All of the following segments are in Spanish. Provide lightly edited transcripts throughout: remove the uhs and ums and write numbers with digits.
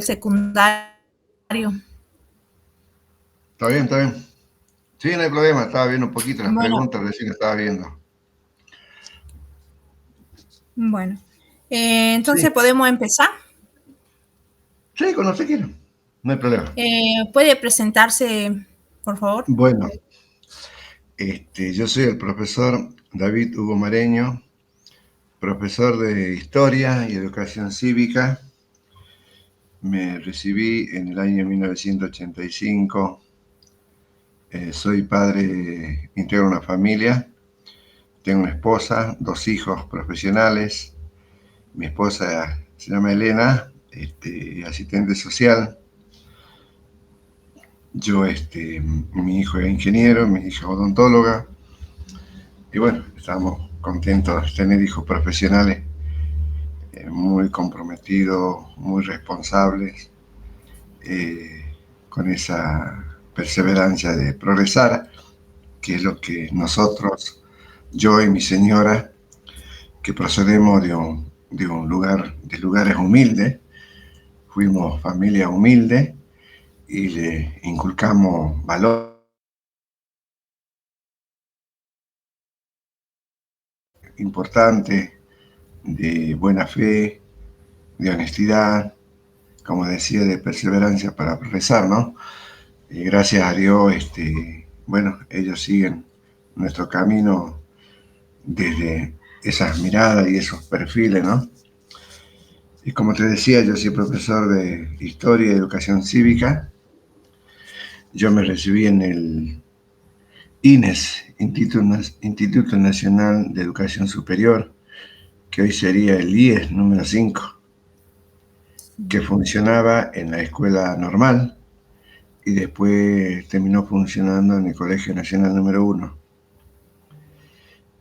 secundario. Está bien, está bien. Sí, no hay problema. Estaba viendo un poquito las Bueno, preguntas, recién estaba viendo. bueno. Sí, Entonces podemos empezar. sí, cuando usted quiera. No hay problema. ¿Puede presentarse, por favor? Bueno, yo soy el profesor David Hugo Mareño, profesor de Historia y Educación Cívica. Me recibí en el año 1985. Soy padre, integro una familia. Tengo una esposa, 2 hijos profesionales. Mi esposa se llama Elena, asistente social. Yo, mi hijo es ingeniero, mi hija es odontóloga. Y bueno, estamos contentos de tener hijos profesionales muy comprometidos, muy responsables, con esa perseverancia de progresar, que es lo que nosotros, yo y mi señora, que procedemos de lugares humildes, fuimos familia humilde y le inculcamos valores importantes de buena fe, de honestidad, como decía, de perseverancia para progresar, ¿no? Y gracias a Dios, bueno, ellos siguen nuestro camino desde esas miradas y esos perfiles, ¿no? Y como te decía, yo soy profesor de Historia y Educación Cívica. Yo me recibí en el INES, Instituto Nacional de Educación Superior, que hoy sería el IES número 5, que funcionaba en la escuela normal y después terminó funcionando en el Colegio Nacional número 1.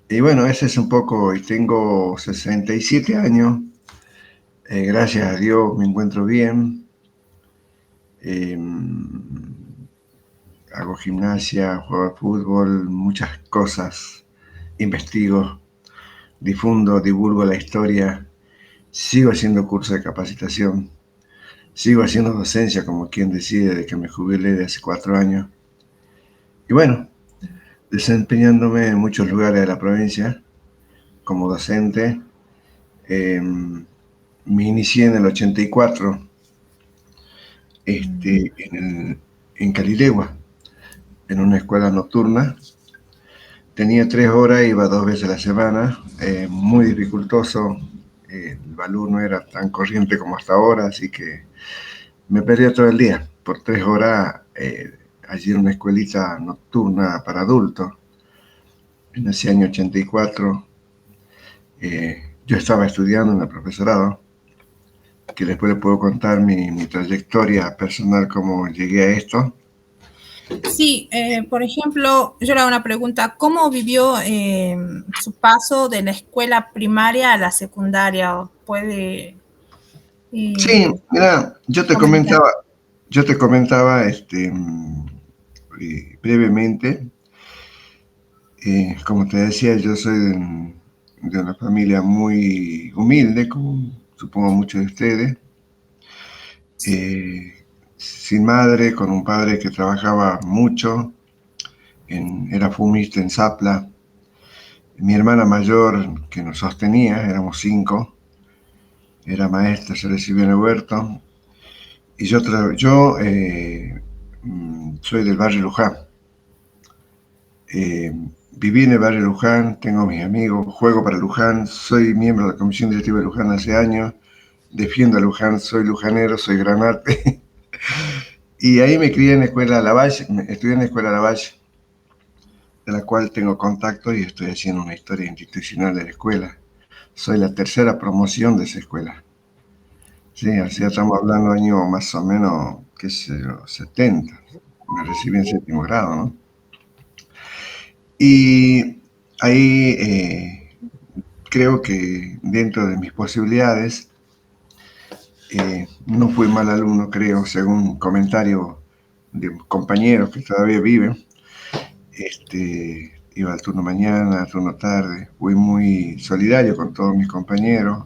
Y bueno, ese es un poco, y tengo 67 años, gracias a Dios me encuentro bien, eh, hago gimnasia, juego al fútbol, muchas cosas, investigo, difundo, divulgo la historia, sigo haciendo cursos de capacitación, sigo haciendo docencia como quien decide de que me jubilé de hace 4 años. Y bueno, desempeñándome en muchos lugares de la provincia como docente. Me inicié en el 84 en Calilegua, en una escuela nocturna. Tenía 3 horas, iba 2 veces a la semana, muy dificultoso. El valor no era tan corriente como hasta ahora, así que me perdía todo el día por 3 horas allí en una escuelita nocturna para adultos. En ese año 84 yo estaba estudiando en el profesorado, que después le puedo contar mi trayectoria personal, cómo llegué a esto. Sí, por ejemplo, yo le hago una pregunta. ¿Cómo vivió su paso de la escuela primaria a la secundaria? ¿Puede Sí, eh, mira, comentar? yo te comentaba brevemente, como te decía, yo soy de una familia muy humilde, como supongo muchos de ustedes, sin madre, con un padre que trabajaba mucho, era fumista en Zapla. Mi hermana mayor, que nos sostenía, éramos 5, era maestra, se recibió en el huerto, y yo soy del barrio Luján. Viví en el barrio Luján, tengo mis amigos, juego para Luján, soy miembro de la comisión directiva de Luján hace años, defiendo a Luján, soy lujanero, soy granate. Y ahí me crié en la escuela Lavalle, estudié en la escuela Lavalle, de la cual tengo contacto y estoy haciendo una historia institucional de la escuela. Soy la tercera promoción de esa escuela. Sí, así estamos hablando de años más o menos, qué sé yo, 70. Me recibí en 7º grado, ¿no? Y ahí creo que dentro de mis posibilidades, no fui mal alumno, creo, según comentarios de compañeros que todavía viven. Iba al turno mañana, al turno tarde, fui muy solidario con todos mis compañeros.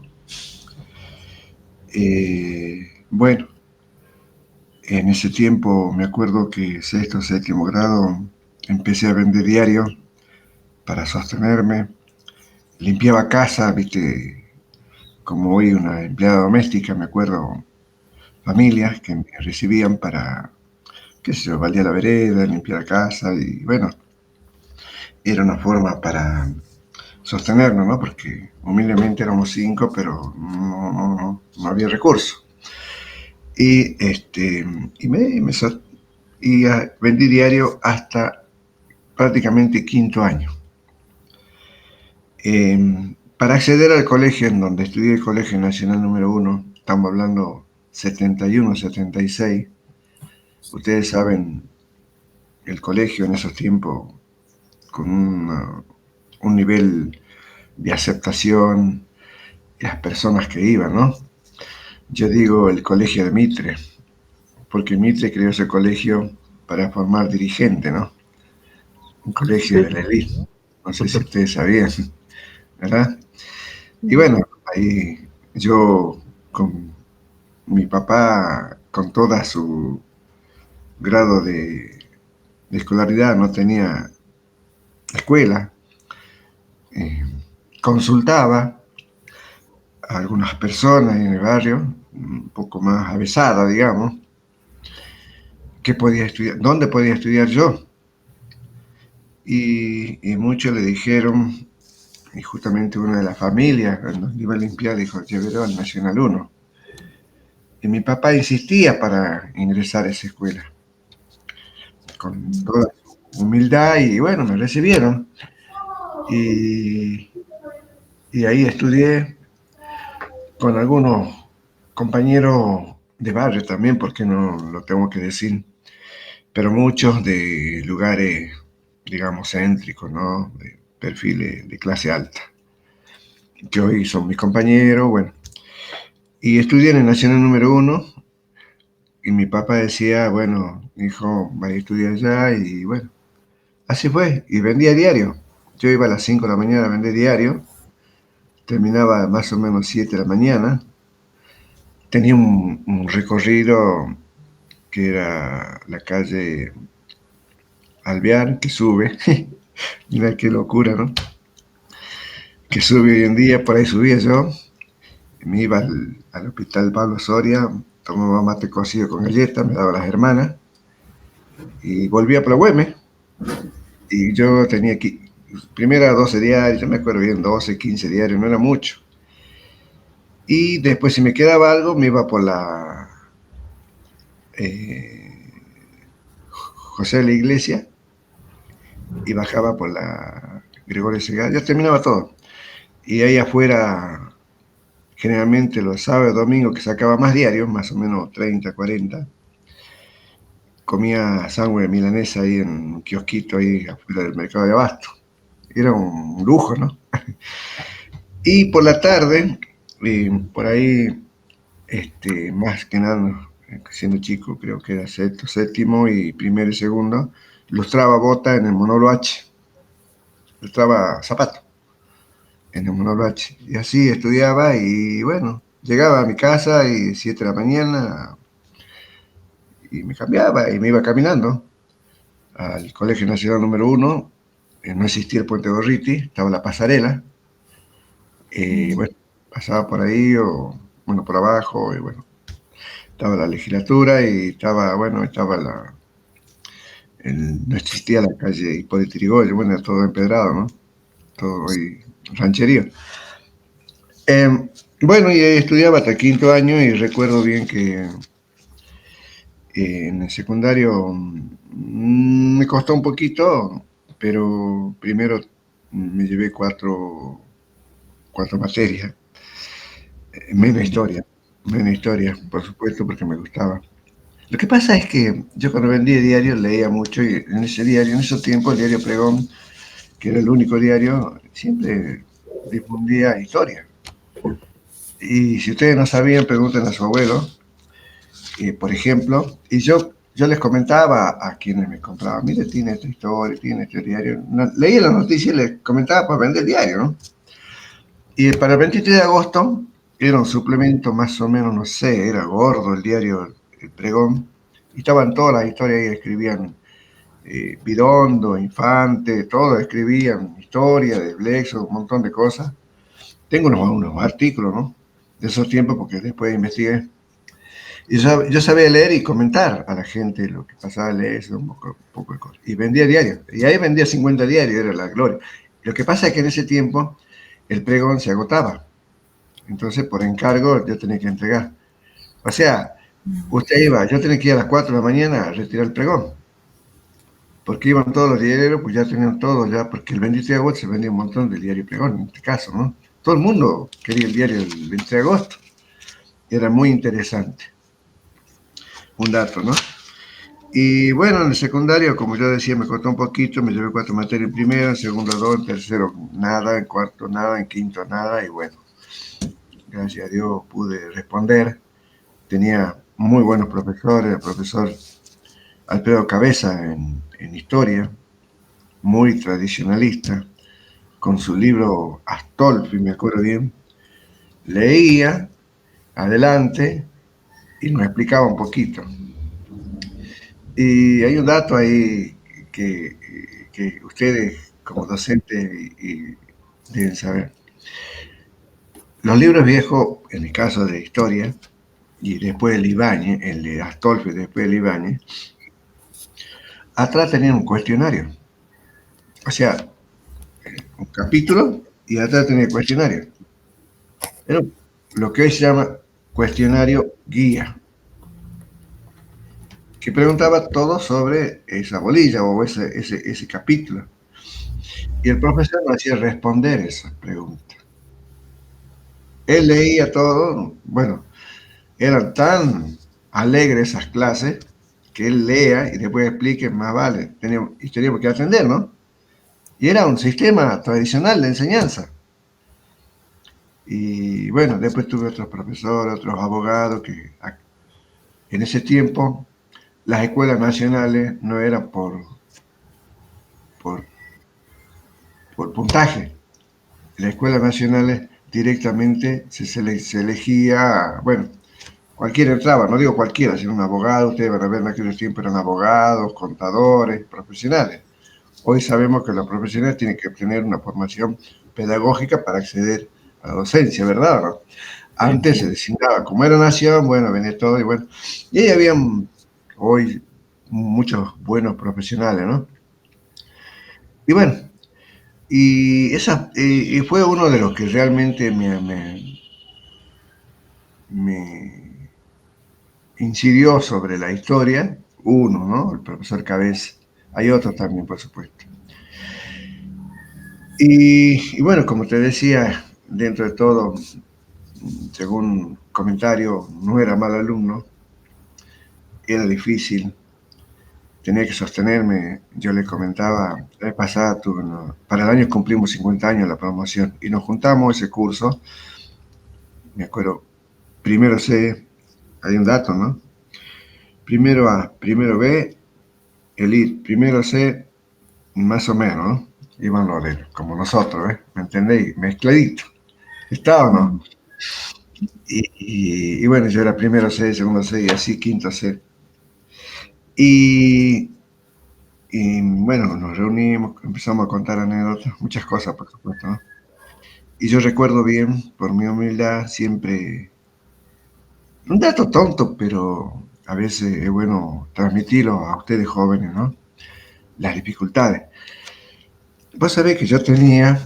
Bueno, En ese tiempo me acuerdo que sexto, séptimo grado empecé a vender diario para sostenerme. Limpiaba casa, viste, como hoy una empleada doméstica, me acuerdo, familias que me recibían para, qué sé yo, valía la vereda, limpiar la casa y bueno, era una forma para sostenernos, ¿no? Porque humildemente éramos 5, pero no había recursos. Y, y, vendí diario hasta prácticamente quinto año. Para acceder al colegio en donde estudié, el Colegio Nacional número 1, estamos hablando 71, 76, ustedes saben, el colegio en esos tiempos con un nivel de aceptación, las personas que iban, ¿no? Yo digo el colegio de Mitre, porque Mitre creó ese colegio para formar dirigente, ¿no? Un colegio de la élite. No sé si ustedes sabían, ¿verdad? Y bueno, ahí yo con mi papá, con toda su grado de escolaridad, no tenía escuela, eh, consultaba a algunas personas en el barrio, un poco más avesada, digamos, qué podía estudiar, dónde podía estudiar yo. Y muchos le dijeron, y justamente una de las familias, cuando iba a limpiar, dijo, llévelo al Nacional 1. Y mi papá insistía para ingresar a esa escuela, con toda su humildad, y bueno, me recibieron. Y, y ahí estudié con algunos compañeros de barrio también, porque no lo tengo que decir, pero muchos de lugares, digamos, céntricos, ¿no? De perfiles de clase alta, que hoy son mis compañeros, bueno. Y estudié en el Nacional número 1, y mi papá decía, bueno, hijo, va a estudiar allá, y bueno, así fue, y vendía diario. Yo iba a las 5 de la mañana a vender diario, terminaba más o menos 7 de la mañana, tenía un recorrido que era la calle Alvear, que sube, mira qué locura, ¿no? Que sube hoy en día, por ahí subía yo, me iba al hospital Pablo Soria, tomaba mate cocido con galletas, me daba las hermanas, y volvía para Güemes, y yo tenía aquí, primero era 12 diarios, yo me acuerdo bien, 12, 15 diarios, no era mucho. Y después si me quedaba algo, me iba por la José de la Iglesia y bajaba por la Gregorio Segal, ya terminaba todo. Y ahí afuera, generalmente los sábados y domingos, que sacaba más diarios, más o menos 30, 40, comía sándwich milanesa ahí en un kiosquito ahí afuera del mercado de Abasto. Era un lujo, ¿no? Y por la tarde, por ahí, más que nada, siendo chico, creo que era sexto, séptimo y primero y segundo, lustraba bota en el Monolo H, lustraba zapato en el Monolo H. Y así estudiaba y bueno, llegaba a mi casa y 7 de la mañana y me cambiaba y me iba caminando al Colegio Nacional número 1. No existía el Puente Gorriti, estaba la pasarela. Bueno, pasaba por ahí o, bueno, por abajo y bueno, estaba la legislatura y estaba, bueno, no existía la calle Hipólito Yrigoyen, bueno, era todo empedrado, ¿no? Todo ahí, rancherío. Bueno, y estudiaba hasta quinto año y recuerdo bien que en el secundario me costó un poquito, pero primero me llevé cuatro materias, menos historia, por supuesto, porque me gustaba. Lo que pasa es que yo cuando vendía diario leía mucho y en ese diario, en esos tiempos, el diario Pregón, que era el único diario, siempre difundía historia. Y si ustedes no sabían, pregunten a su abuelo, por ejemplo, y yo les comentaba a quienes me compraban, mire, tiene esta historia, tiene este diario. Leía las noticias y les comentaba para vender el diario, ¿no? Y para el 23 de agosto era un suplemento más o menos, no sé, era gordo el diario El Pregón, Y estaban todas las historias ahí, escribían Vidondo, Infante, todos escribían historia de Blexo, un montón de cosas. Tengo unos artículos, ¿no? De esos tiempos, porque después investigué. Y yo sabía leer y comentar a la gente lo que pasaba, leer un poco de cosas. Y vendía diarios. Y ahí vendía 50 diarios, era la gloria. Lo que pasa es que en ese tiempo el pregón se agotaba. Entonces, por encargo, yo tenía que entregar. O sea, usted iba, yo tenía que ir a las 4 de la mañana a retirar el pregón. Porque iban todos los diarios, pues ya tenían todo, ya, porque el 23 de agosto se vendía un montón de diario pregón, en este caso, ¿no? Todo el mundo quería el diario el 23 de agosto. Era muy interesante. Un dato, ¿no? Y bueno, en el secundario, como yo decía, me costó un poquito, me llevé 4 materias en primero, en segundo 2, en tercero nada, en cuarto nada, en quinto nada, y bueno, gracias a Dios pude responder. Tenía muy buenos profesores, el profesor Alfredo Cabeza en historia, muy tradicionalista, con su libro Astolfi, me acuerdo bien, leía adelante y nos explicaba un poquito. Y hay un dato ahí que ustedes como docentes deben saber. Los libros viejos, en el caso de historia, y después el Ibáñez, el de Astolfi, después el Ibáñez, atrás tenían un cuestionario. O sea, un capítulo y atrás tenía el cuestionario. Era lo que hoy se llama cuestionario guía, que preguntaba todo sobre esa bolilla o ese capítulo. Y el profesor nos hacía responder esas preguntas. Él leía todo, bueno, eran tan alegres esas clases que él lea y después explique, más vale, teníamos que atender, ¿no? Y era un sistema tradicional de enseñanza. Y bueno, después tuve otros profesores, otros abogados que en ese tiempo las escuelas nacionales no eran por, por puntaje. Las escuelas nacionales directamente se elegía, bueno, cualquiera entraba, no digo cualquiera, sino un abogado. Ustedes van a ver en aquellos tiempos eran abogados, contadores, profesionales. Hoy sabemos que los profesionales tienen que tener una formación pedagógica para acceder a la docencia, ¿verdad? ¿No? Antes se designaba, como era nación, bueno, venía todo y bueno. Y ahí habían hoy muchos buenos profesionales, ¿no? Y bueno, y fue uno de los que realmente me incidió sobre la historia, uno, ¿no? El profesor Cabeza. Hay otros también, por supuesto. Y bueno, como te decía, dentro de todo, según comentario, no era mal alumno, era difícil, tenía que sostenerme. Yo le comentaba, la vez pasada, para el año cumplimos 50 años la promoción y nos juntamos ese curso, me acuerdo, primero C, hay un dato, ¿no? Primero A, primero B, el ir, primero C, más o menos, ¿no? Iban los de, como nosotros, ¿eh? ¿Me entendéis? Mezcladito. ¿Está o no? Y bueno, yo era primero C, segundo C y así quinto C. Y bueno, nos reunimos, empezamos a contar anécdotas, muchas cosas, por supuesto, ¿no? Y yo recuerdo bien, por mi humildad, siempre, un dato tonto, pero a veces es bueno transmitirlo a ustedes jóvenes, ¿no? Las dificultades. Vos sabés que yo tenía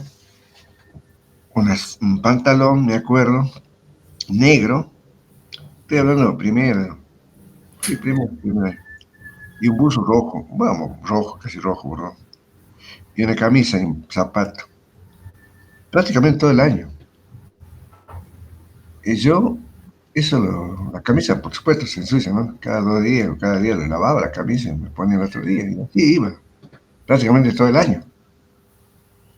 un pantalón, me acuerdo, negro, estoy hablando de primero, sí, primero, y un buzo rojo, vamos, rojo, casi rojo, ¿no? Y una camisa y un zapato, prácticamente todo el año. Y yo, la camisa, por supuesto, se ensucia, ¿no? Cada 2 días o cada día le lavaba la camisa y me ponía el otro día, y así iba, prácticamente todo el año.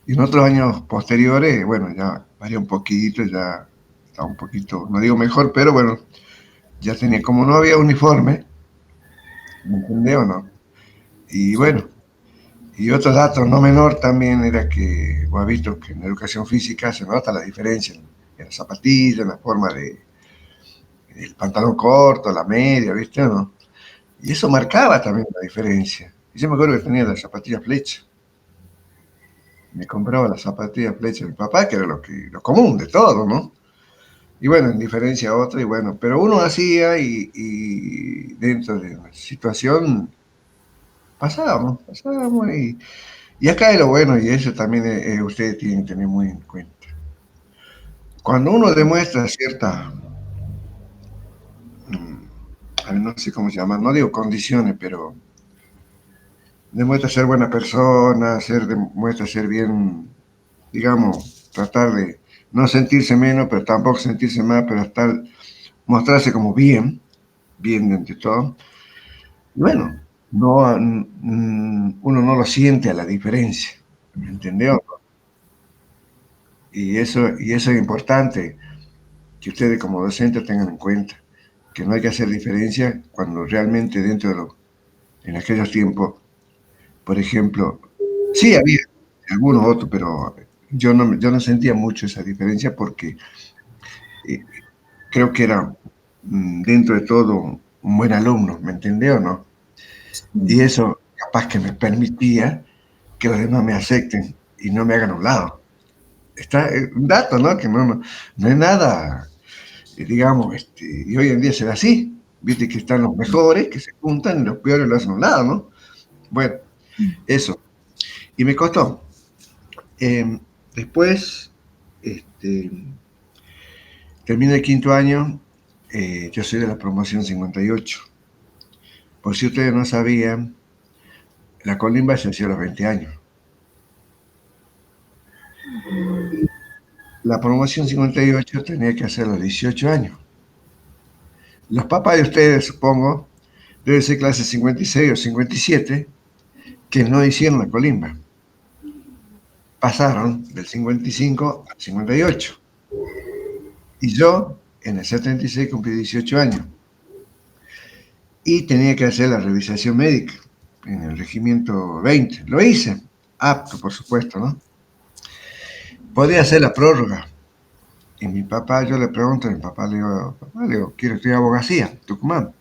Y en otros años posteriores, bueno, ya varía un poquito, ya estaba un poquito, no digo mejor, pero bueno, ya tenía, como no había uniforme, ¿me entendés o no? Y bueno, y otro dato no menor también era que vos has visto que en la educación física se nota la diferencia en las zapatillas, en la forma del pantalón corto, la media, ¿viste o no? Y eso marcaba también la diferencia. Y yo me acuerdo que tenía las zapatillas Flecha. Me compraba las zapatillas Flecha de mi papá, que era lo común de todo, ¿no? Y bueno, en diferencia a otra, y bueno, pero uno hacía y dentro de la situación pasábamos y acá es lo bueno, y eso también ustedes tienen que tener muy en cuenta. Cuando uno demuestra cierta, no sé cómo se llama, no digo condiciones, pero demuestra ser buena persona, demuestra ser bien, digamos, tratar de no sentirse menos, pero tampoco sentirse más, pero mostrarse como bien dentro de todo. Y bueno, no, uno no lo siente a la diferencia, ¿me entendió? Y eso es importante que ustedes como docentes tengan en cuenta, que no hay que hacer diferencia cuando realmente en aquellos tiempos, por ejemplo, sí había algunos otros, pero yo no sentía mucho esa diferencia porque eh, creo que era dentro de todo un buen alumno, ¿me entendió o no? Y eso capaz que me permitía que los demás me acepten y no me hagan a un lado. Está un dato, ¿no? Que no es nada, digamos, y hoy en día se da así. Viste que están los mejores que se juntan y los peores lo hacen a un lado, ¿no? Bueno, eso. Y me costó. Después, este, terminé el quinto año, yo soy de la promoción 58. Por si ustedes no sabían, la colimba se hacía a los 20 años. La promoción 58 tenía que hacer a los 18 años. Los papás de ustedes, supongo, deben ser clase 56 o 57, que no hicieron la colimba. Pasaron del 55 al 58. Y yo, en el 76, cumplí 18 años. Y tenía que hacer la revisación médica en el regimiento 20. Lo hice, apto, por supuesto, ¿no? Podía hacer la prórroga. Y mi papá, yo le pregunto a mi papá, papá, quiero estudiar abogacía, Tucumán,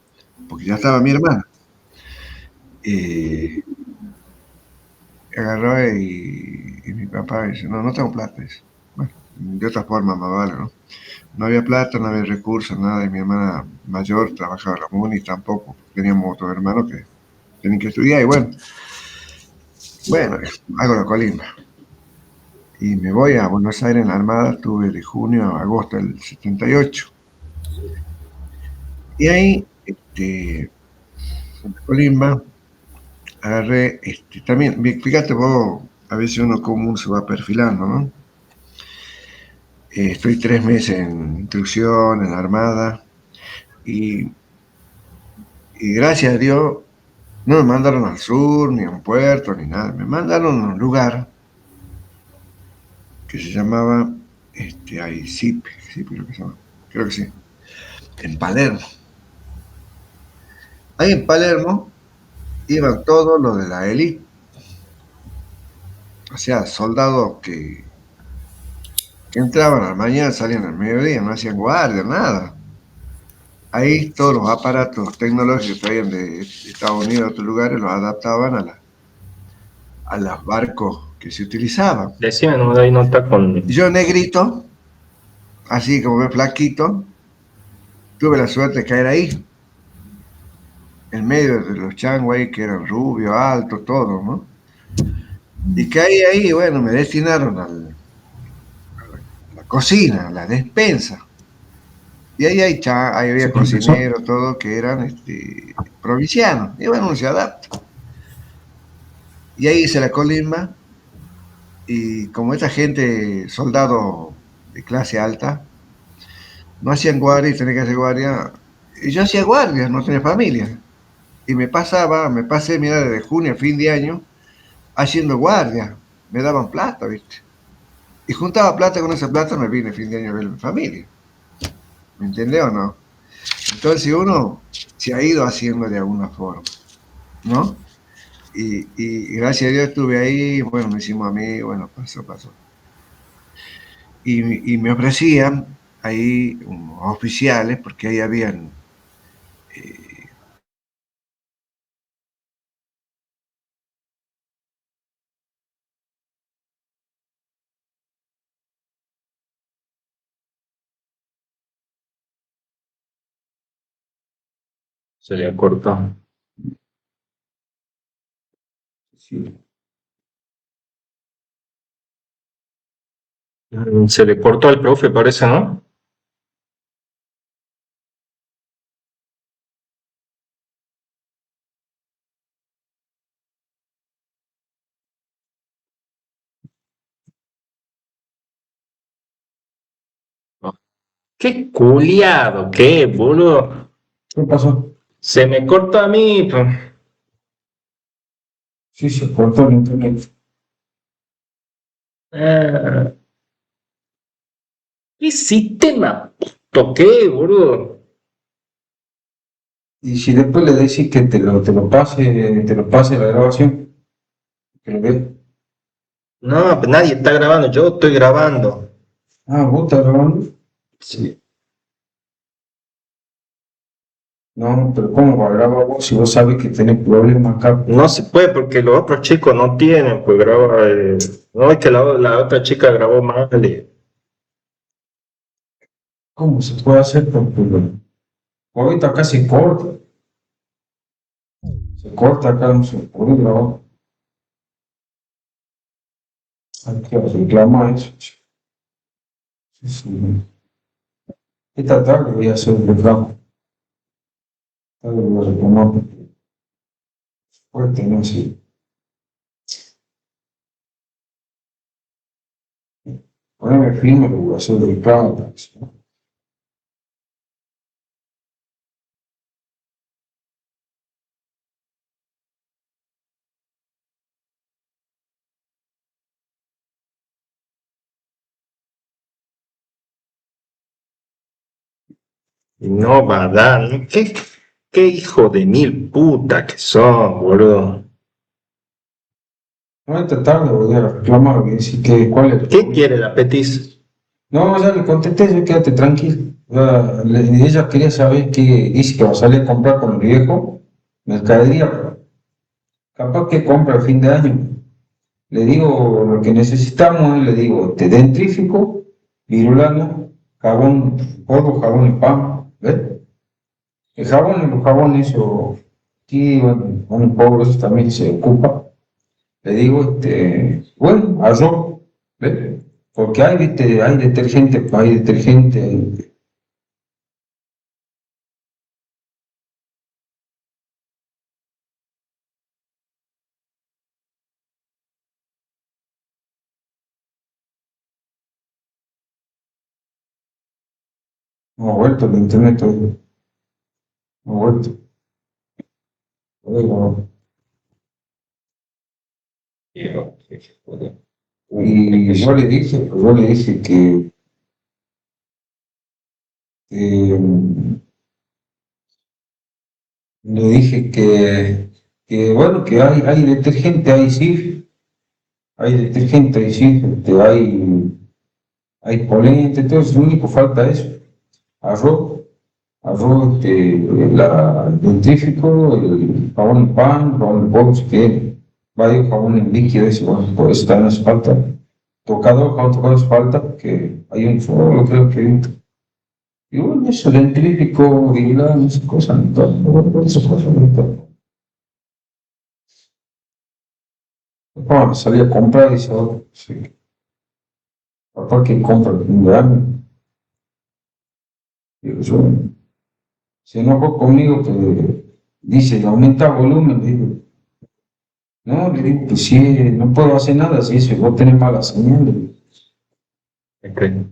porque ya estaba mi hermana. Agarró y mi papá dice, no tengo plata. Dice. Bueno, de otra forma más vale, ¿no? No había plata, no había recursos, nada, y mi hermana mayor trabajaba en la MUNI tampoco. Teníamos otros hermanos que tenían que estudiar, y bueno, hago la colimba. Y me voy a Buenos Aires en la Armada, estuve de junio a agosto del 78. Y ahí, en la colimba, agarré, también, fíjate vos, a veces uno común se va perfilando, ¿no? Estoy 3 meses en instrucción, en la Armada, y gracias a Dios no me mandaron al sur, ni a un puerto, ni nada. Me mandaron a un lugar que se llamaba, SIP, creo que se llama, creo que sí, en Palermo. Ahí en Palermo iban todos los de la élite, o sea, soldados que entraban a la mañana, salían al mediodía, no hacían guardia, nada. Ahí todos los aparatos tecnológicos que traían de Estados Unidos a otros lugares los adaptaban a los barcos que se utilizaban. Decime, no me doy nota con... Yo negrito, así como ve flaquito, tuve la suerte de caer ahí, en medio de los changos que eran rubios, altos, todos, ¿no? Y caí ahí, bueno, me destinaron a la cocina, a la despensa. Y ahí había cocineros, todo, que eran provincianos. Y bueno, uno se adapta. Y ahí hice la colimba. Y como esta gente, soldado de clase alta, no hacían guardia y tenía que hacer guardia. Y yo hacía guardia, no tenía familia. Y me pasé, mira, desde junio a fin de año, haciendo guardia. Me daban plata, ¿viste? Y juntaba plata, con esa plata me vine a fin de año a ver a mi familia. ¿Me entendés o no? Entonces uno se ha ido haciendo de alguna forma, ¿no? Y gracias a Dios estuve ahí, bueno, me hicimos amigos, bueno, pasó. Y me ofrecían ahí unos oficiales, porque ahí habían Se le cortó. Sí. Se le cortó al profe, parece, ¿no? Qué culiado, qué, boludo. ¿Qué pasó? Se me cortó a mí, pues. Sí, se cortó el internet. Ah, ¿qué sistema puto qué, boludo? Y si después le decís que te lo pase la grabación, que lo ve. No, pues nadie está grabando, yo estoy grabando. Ah, ¿vos estás grabando? Sí. No, pero ¿cómo va a grabar vos si vos sabés que tenés problemas acá? No se puede porque los otros chicos no tienen, pues graba. No, es que la otra chica grabó mal. ¿Cómo se puede hacer? Porque ahorita acá se corta acá, no se puede grabar. Hay que reclamar eso. Sí, sí. Esta tarde voy a hacer un reclamo. Tarde voy a reclamar porque fuerte, no sé. Poneme firme, lo voy a hacer el reclamo. Y no va a dar, ¿no? ¿Qué hijo de mil puta que son, boludo? No, esta tarde voy a reclamar, voy a decir que cuál es el ¿Qué problema. quiere la Petis? No, ya le contesté, ya quédate tranquilo. Ella quería saber qué dice que va a salir a comprar con el viejo mercadería, pero capaz que compra a fin de año. Le digo lo que necesitamos, le digo dentrífico, virulana, jabón, polvo, jabón y pan, ¿ves? El jabón y los jabones, o sí, bueno, un polvo, eso también se ocupa. Le digo, bueno, arroz, ¿ves? Porque hay, viste, hay detergente. No ha vuelto el internet hoy, no ha vuelto. Hoy no. Y yo le dije que, le dije bueno, que hay detergente, hay detergente, hay sí, hay polenta, entonces lo único falta es arroz, el dentífrico, el jabón en pan, jabón en polvo, si quiere, varios jabón en líquido, ese, bueno, por eso también hace falta. Jabón tocado hace falta, que hay un solo, creo que hay un. Y bueno, eso, dentrífico, vigilante, esas cosas, esas cosas, no. Bueno, salí a comprar y dice, oh, sí, papá que compra el fin de año. Digo, yo, se enojó conmigo que dice, aumenta volumen, digo, no, le digo que sí, no puedo hacer nada, si eso, vos tenés mala señal. Okay.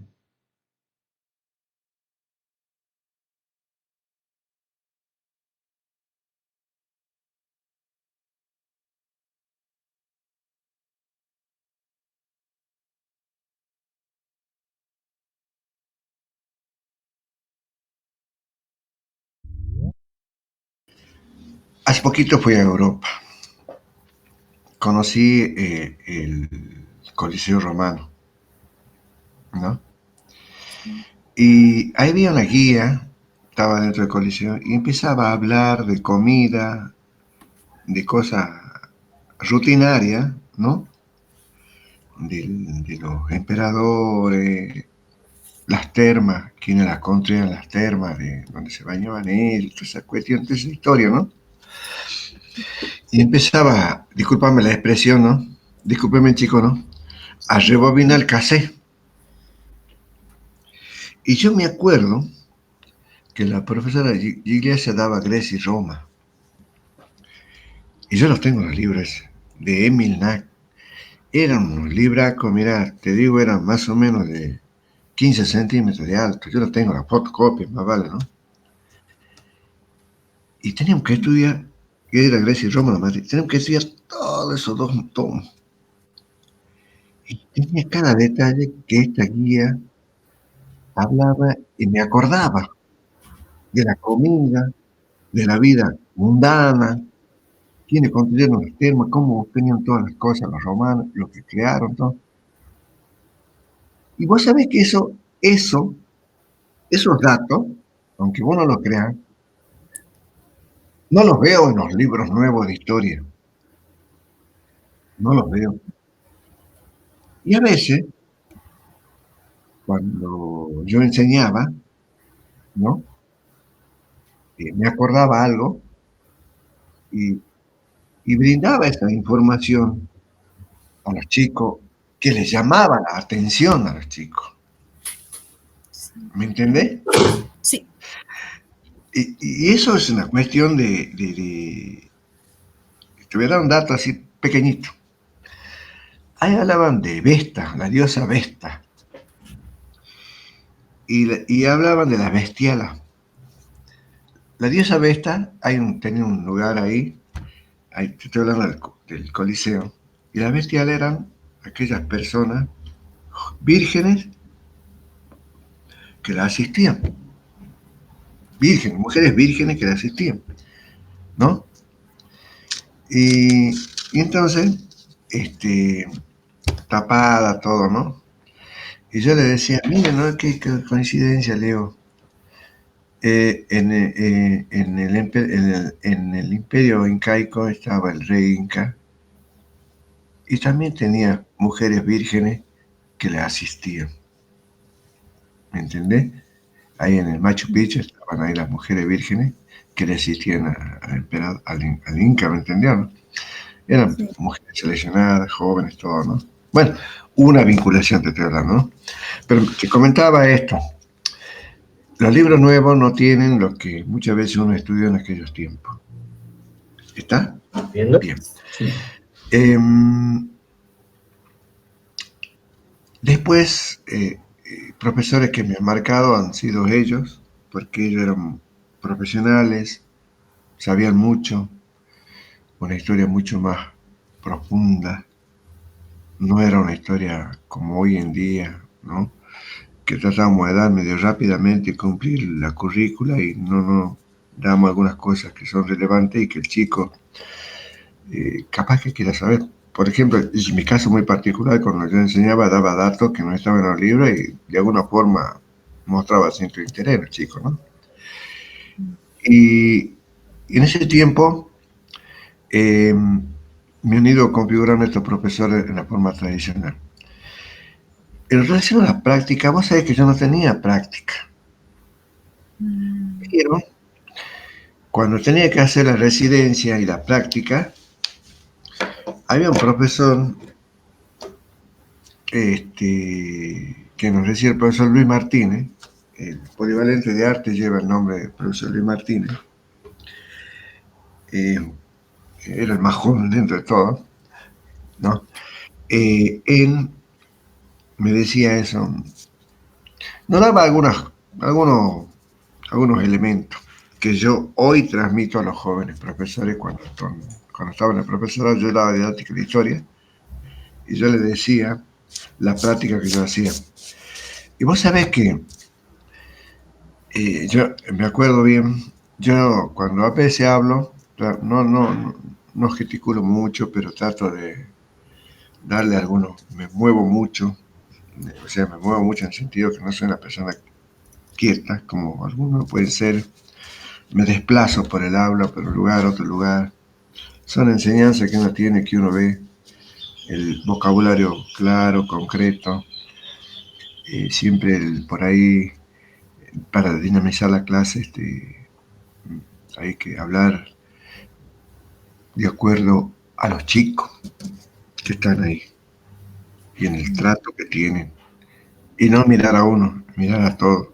Hace poquito fui a Europa. Conocí el Coliseo Romano, ¿no? Y ahí vi una guía, estaba dentro del Coliseo, y empezaba a hablar de comida, de cosas rutinarias, ¿no? De los emperadores, las termas, quienes las construían las termas, de donde se bañaban ellos, toda esa cuestión, toda esa historia, ¿no? Y empezaba, discúlpame la expresión, ¿no? Discúlpeme, chico, ¿no? A rebobinar el cassette. Y yo me acuerdo que la profesora Iglesia daba Grecia y Roma. Y yo los tengo los libros de Emil Nack. Eran unos libracos, mira, te digo, eran más o menos de 15 centímetros de alto. Yo los tengo, las fotocopias, más vale, ¿no? Y teníamos que estudiar, que era Grecia y Roma, teníamos que estudiar todos esos 2 tomos. Y tenía cada detalle que esta guía hablaba y me acordaba de la comida, de la vida mundana, quiénes construyeron los termas, cómo tenían todas las cosas los romanos, lo que crearon, todo. Y vos sabés que esos datos, aunque vos no lo creas, no los veo en los libros nuevos de historia. No los veo. Y a veces, cuando yo enseñaba, ¿no? Me acordaba algo y brindaba esa información a los chicos que les llamaba la atención a los chicos. ¿Me entendés? Sí. Y eso es una cuestión de te voy a dar un dato así pequeñito. Ahí hablaban de Vesta, la diosa Vesta. Y hablaban de las bestialas. La diosa Vesta, tenía un lugar ahí, te estoy hablando del Coliseo, y las bestialas eran aquellas personas vírgenes que la asistían. Vírgenes, mujeres vírgenes que la asistían, ¿no? Y entonces, tapada, todo, ¿no? Y yo le decía, mira, ¿no? Qué coincidencia, Leo. En el imperio incaico estaba el rey Inca y también tenía mujeres vírgenes que le asistían. ¿Me entendés? Ahí en el Machu Picchu estaban ahí las mujeres vírgenes que le asistían al Inca, ¿me entendieron? Eran mujeres seleccionadas, jóvenes, todo, ¿no? Bueno, una vinculación te estoy hablando, ¿no? Pero te comentaba esto. Los libros nuevos no tienen lo que muchas veces uno estudió en aquellos tiempos. ¿Está? ¿Viendo? Bien. Sí. Después, profesores que me han marcado han sido ellos, porque ellos eran profesionales, sabían mucho, una historia mucho más profunda. No era una historia como hoy en día, ¿no? Que tratamos de dar medio rápidamente, cumplir la currícula y no damos algunas cosas que son relevantes y que el chico capaz que quiera saber. Por ejemplo, en mi caso muy particular, cuando yo enseñaba, daba datos que no estaban en los libros y de alguna forma mostraba cierto interés en el chico, ¿no? Y en ese tiempo me han ido configurando estos profesores en la forma tradicional. En relación a la práctica, vos sabés que yo no tenía práctica. Pero cuando tenía que hacer la residencia y la práctica, había un profesor que nos decía el profesor Luis Martínez, el polivalente de arte lleva el nombre del profesor Luis Martínez. Era el más joven dentro de todo, ¿no? Él me decía eso, nos daba algunos elementos que yo hoy transmito a los jóvenes profesores cuando estaba en el profesorado. Yo daba didáctica de historia y yo les decía la práctica que yo hacía. Y vos sabés que yo me acuerdo bien, yo cuando a veces hablo, no gesticulo mucho, pero trato de darle algunos, me muevo mucho, o sea, me muevo mucho en el sentido que no soy una persona quieta, como algunos pueden ser. Me desplazo por el aula, por un lugar, otro lugar. Son enseñanzas que uno tiene, que uno ve, el vocabulario claro, concreto. siempre por ahí, para dinamizar la clase, hay que hablar de acuerdo a los chicos que están ahí y en el trato que tienen. Y no mirar a uno, mirar a todos.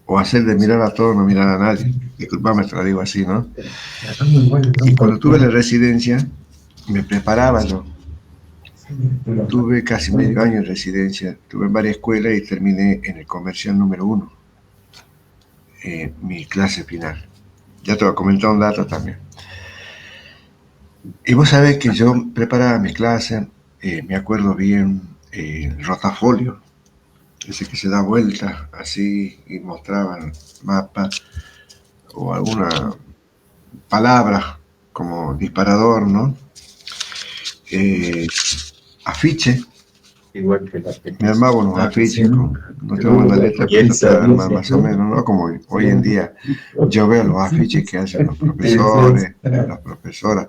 O hacer de mirar a todos, no mirar a nadie. Disculpame, te lo digo así, ¿no? Y cuando tuve la residencia, me preparaba yo. Tuve casi medio año en residencia. Estuve en varias escuelas y terminé en el comercial número 1. Mi clase final. Ya te voy a comentar un dato también. Y vos sabés que yo preparaba mi clase, me acuerdo bien, el rotafolio, ese que se da vuelta así y mostraban mapas o alguna palabra como disparador, ¿no? Afiche. Igual que la Me armaba unos afiches, no tengo una letra, pero trataba de armar más o menos, ¿no? Como hoy en día yo veo los afiches que hacen los profesores, las profesoras,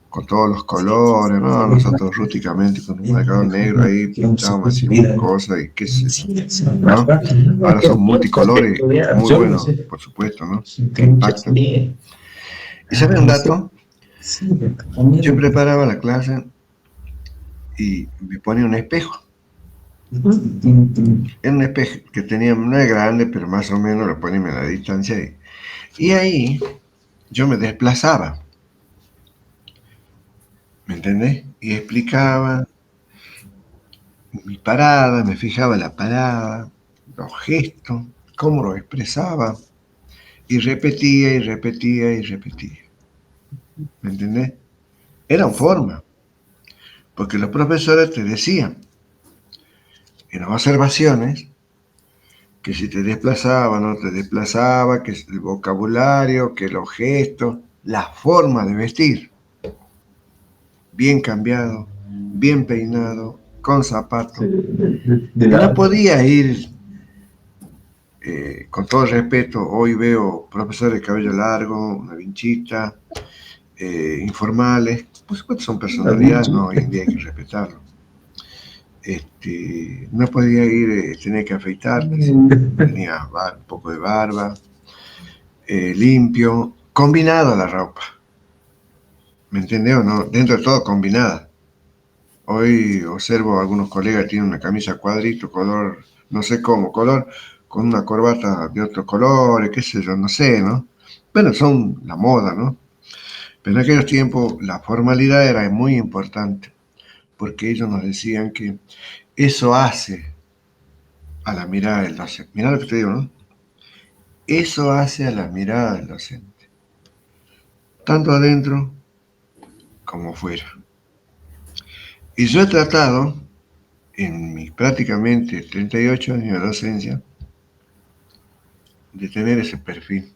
con todos los colores, ¿no? Nosotros rústicamente con un marcador negro ahí pintábamos así una cosa y qué sé yo, ¿no? Ahora son multicolores, muy buenos, por supuesto, ¿no? Que impactan. ¿Y sabes un dato? Yo preparaba la clase y me ponía un espejo. Era un espejo que tenía, no es grande, pero más o menos lo ponía a la distancia ahí. Y ahí yo me desplazaba. ¿Me entendés? Y explicaba mi parada, me fijaba en la parada, los gestos, cómo lo expresaba, y repetía y repetía y repetía. ¿Me entendés? Eran formas, porque los profesores te decían en las observaciones que si te desplazaba, no te desplazaba, que el vocabulario, que los gestos, la forma de vestir, bien cambiado, bien peinado, con zapatos. No podía ir, con todo el respeto, hoy veo profesores de cabello largo, una vinchita, informales, por supuesto son personalidades, ¿no? Hoy en día hay que respetarlo. No podía ir, tenía que afeitar, tenía un poco de barba, limpio, combinado la ropa. ¿Me entiendes o no? Dentro de todo combinada. Hoy observo a algunos colegas que tienen una camisa cuadrito, color, no sé cómo, color, con una corbata de otros colores, qué sé yo, no sé, ¿no? Bueno, son la moda, ¿no? Pero en aquellos tiempos la formalidad era muy importante, porque ellos nos decían que eso hace a la mirada del docente. Mirá lo que te digo, ¿no? Eso hace a la mirada del docente, tanto adentro como fuera. Y yo he tratado, en mis prácticamente 38 años de docencia, de tener ese perfil.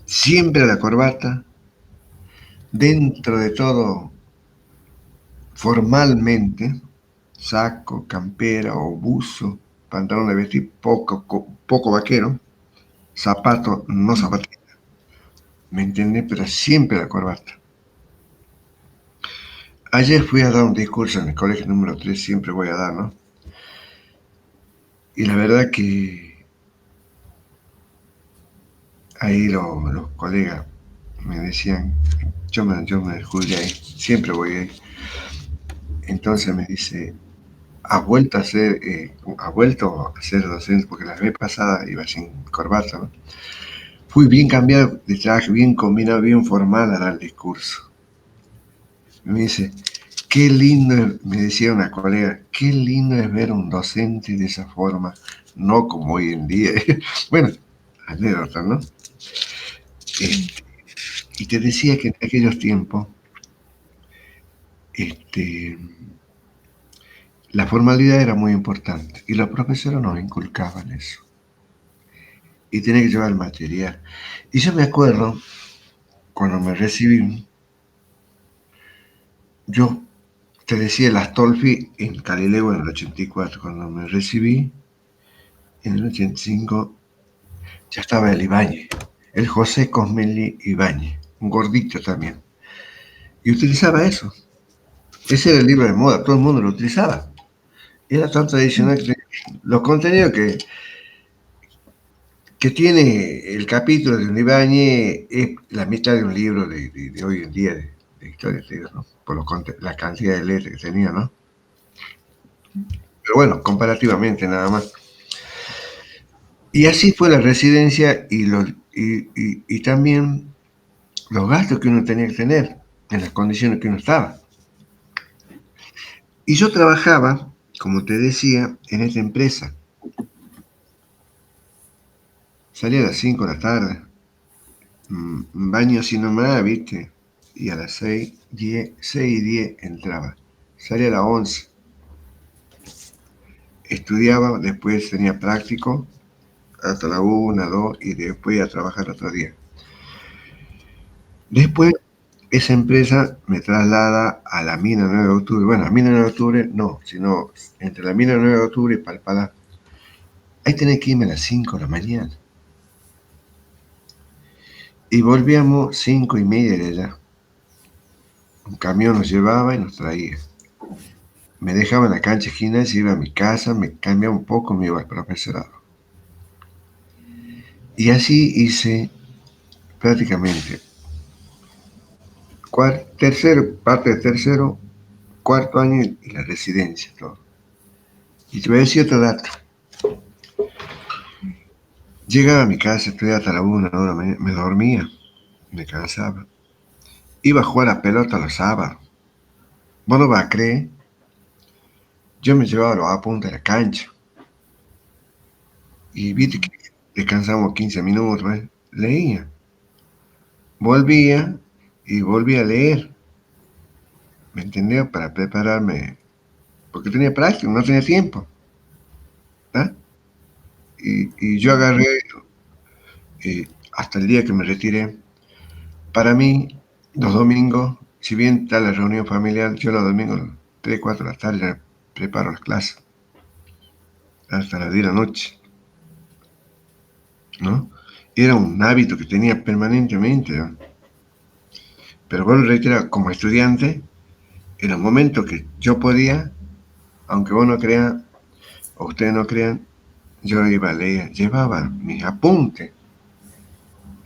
Siempre la corbata, dentro de todo, formalmente, saco, campera o buzo, pantalón de vestir poco vaquero, zapatos, no zapatillas. ¿Me entiendes? Pero siempre la corbata. Ayer fui a dar un discurso en el colegio número 3, siempre voy a dar, ¿no? Y la verdad que ahí los colegas me decían, yo me juzgué ahí, siempre voy ahí. Entonces me dice, ¿has vuelto a ser docente? Porque la vez pasada iba sin corbata, ¿no? Fui bien cambiado de traje, bien combinado, bien formal a dar el discurso. Me dice, qué lindo, me decía una colega, qué lindo es ver a un docente de esa forma, no como hoy en día. Bueno, anécdota, ¿no? Y te decía que en aquellos tiempos, la formalidad era muy importante y los profesores nos inculcaban eso. Y tenía que llevar el material. Y yo me acuerdo, cuando me recibí, yo te decía el Astolfi en Galileo en el 84, cuando me recibí, en el 85, ya estaba el Ibáñez, el José Cosmeli Ibáñez, un gordito también. Y utilizaba eso. Ese era el libro de moda, todo el mundo lo utilizaba. Era tan tradicional que tenía los contenidos que tiene el capítulo de Ibáñez es la mitad de un libro de hoy en día de historia, ¿no? Por la cantidad de letras que tenía, ¿no? Pero bueno, comparativamente nada más. Y así fue la residencia y también los gastos que uno tenía que tener en las condiciones que uno estaba. Y yo trabajaba, como te decía, en esta empresa. Salía a las 5 de la tarde, baño así nomás, ¿viste? Y a las 6:10 entraba. Salía a las 11. Estudiaba, después tenía práctico, hasta la 1, 2, y después a trabajar otro día. Después, esa empresa me traslada a la mina 9 de octubre. Bueno, la mina 9 de octubre no, sino entre la mina 9 de octubre y Palpalá. Ahí tenía que irme a las 5 de la mañana. Y volvíamos 5:30 de allá. Un camión nos llevaba y nos traía. Me dejaba en la cancha de gimnasia, iba a mi casa, me cambiaba un poco, me iba al profesorado. Y así hice prácticamente parte de tercero, cuarto año y la residencia, todo. Y te voy a decir otro dato. Llegaba a mi casa, estudiaba hasta la 1 de la mañana, me dormía, me cansaba. Iba a jugar a pelota los sábados. Vos no vas a creer, yo me llevaba los apuntes a la cancha. Y viste que descansamos 15 minutos, ¿eh? Leía. Volvía y volvía a leer. ¿Me entendió? Para prepararme. Porque tenía práctica, no tenía tiempo. ¿Ah? Y yo agarré, hasta el día que me retiré, para mí, los domingos, si bien está la reunión familiar, yo los domingos, 3, 4 de la tarde, preparo las clases. Hasta las 10 de la noche. ¿No? Era un hábito que tenía permanentemente, ¿no? Pero vuelvo a reiterar, como estudiante, en los momentos que yo podía, aunque vos no creas, o ustedes no crean, yo iba a leer, llevaba mis apuntes.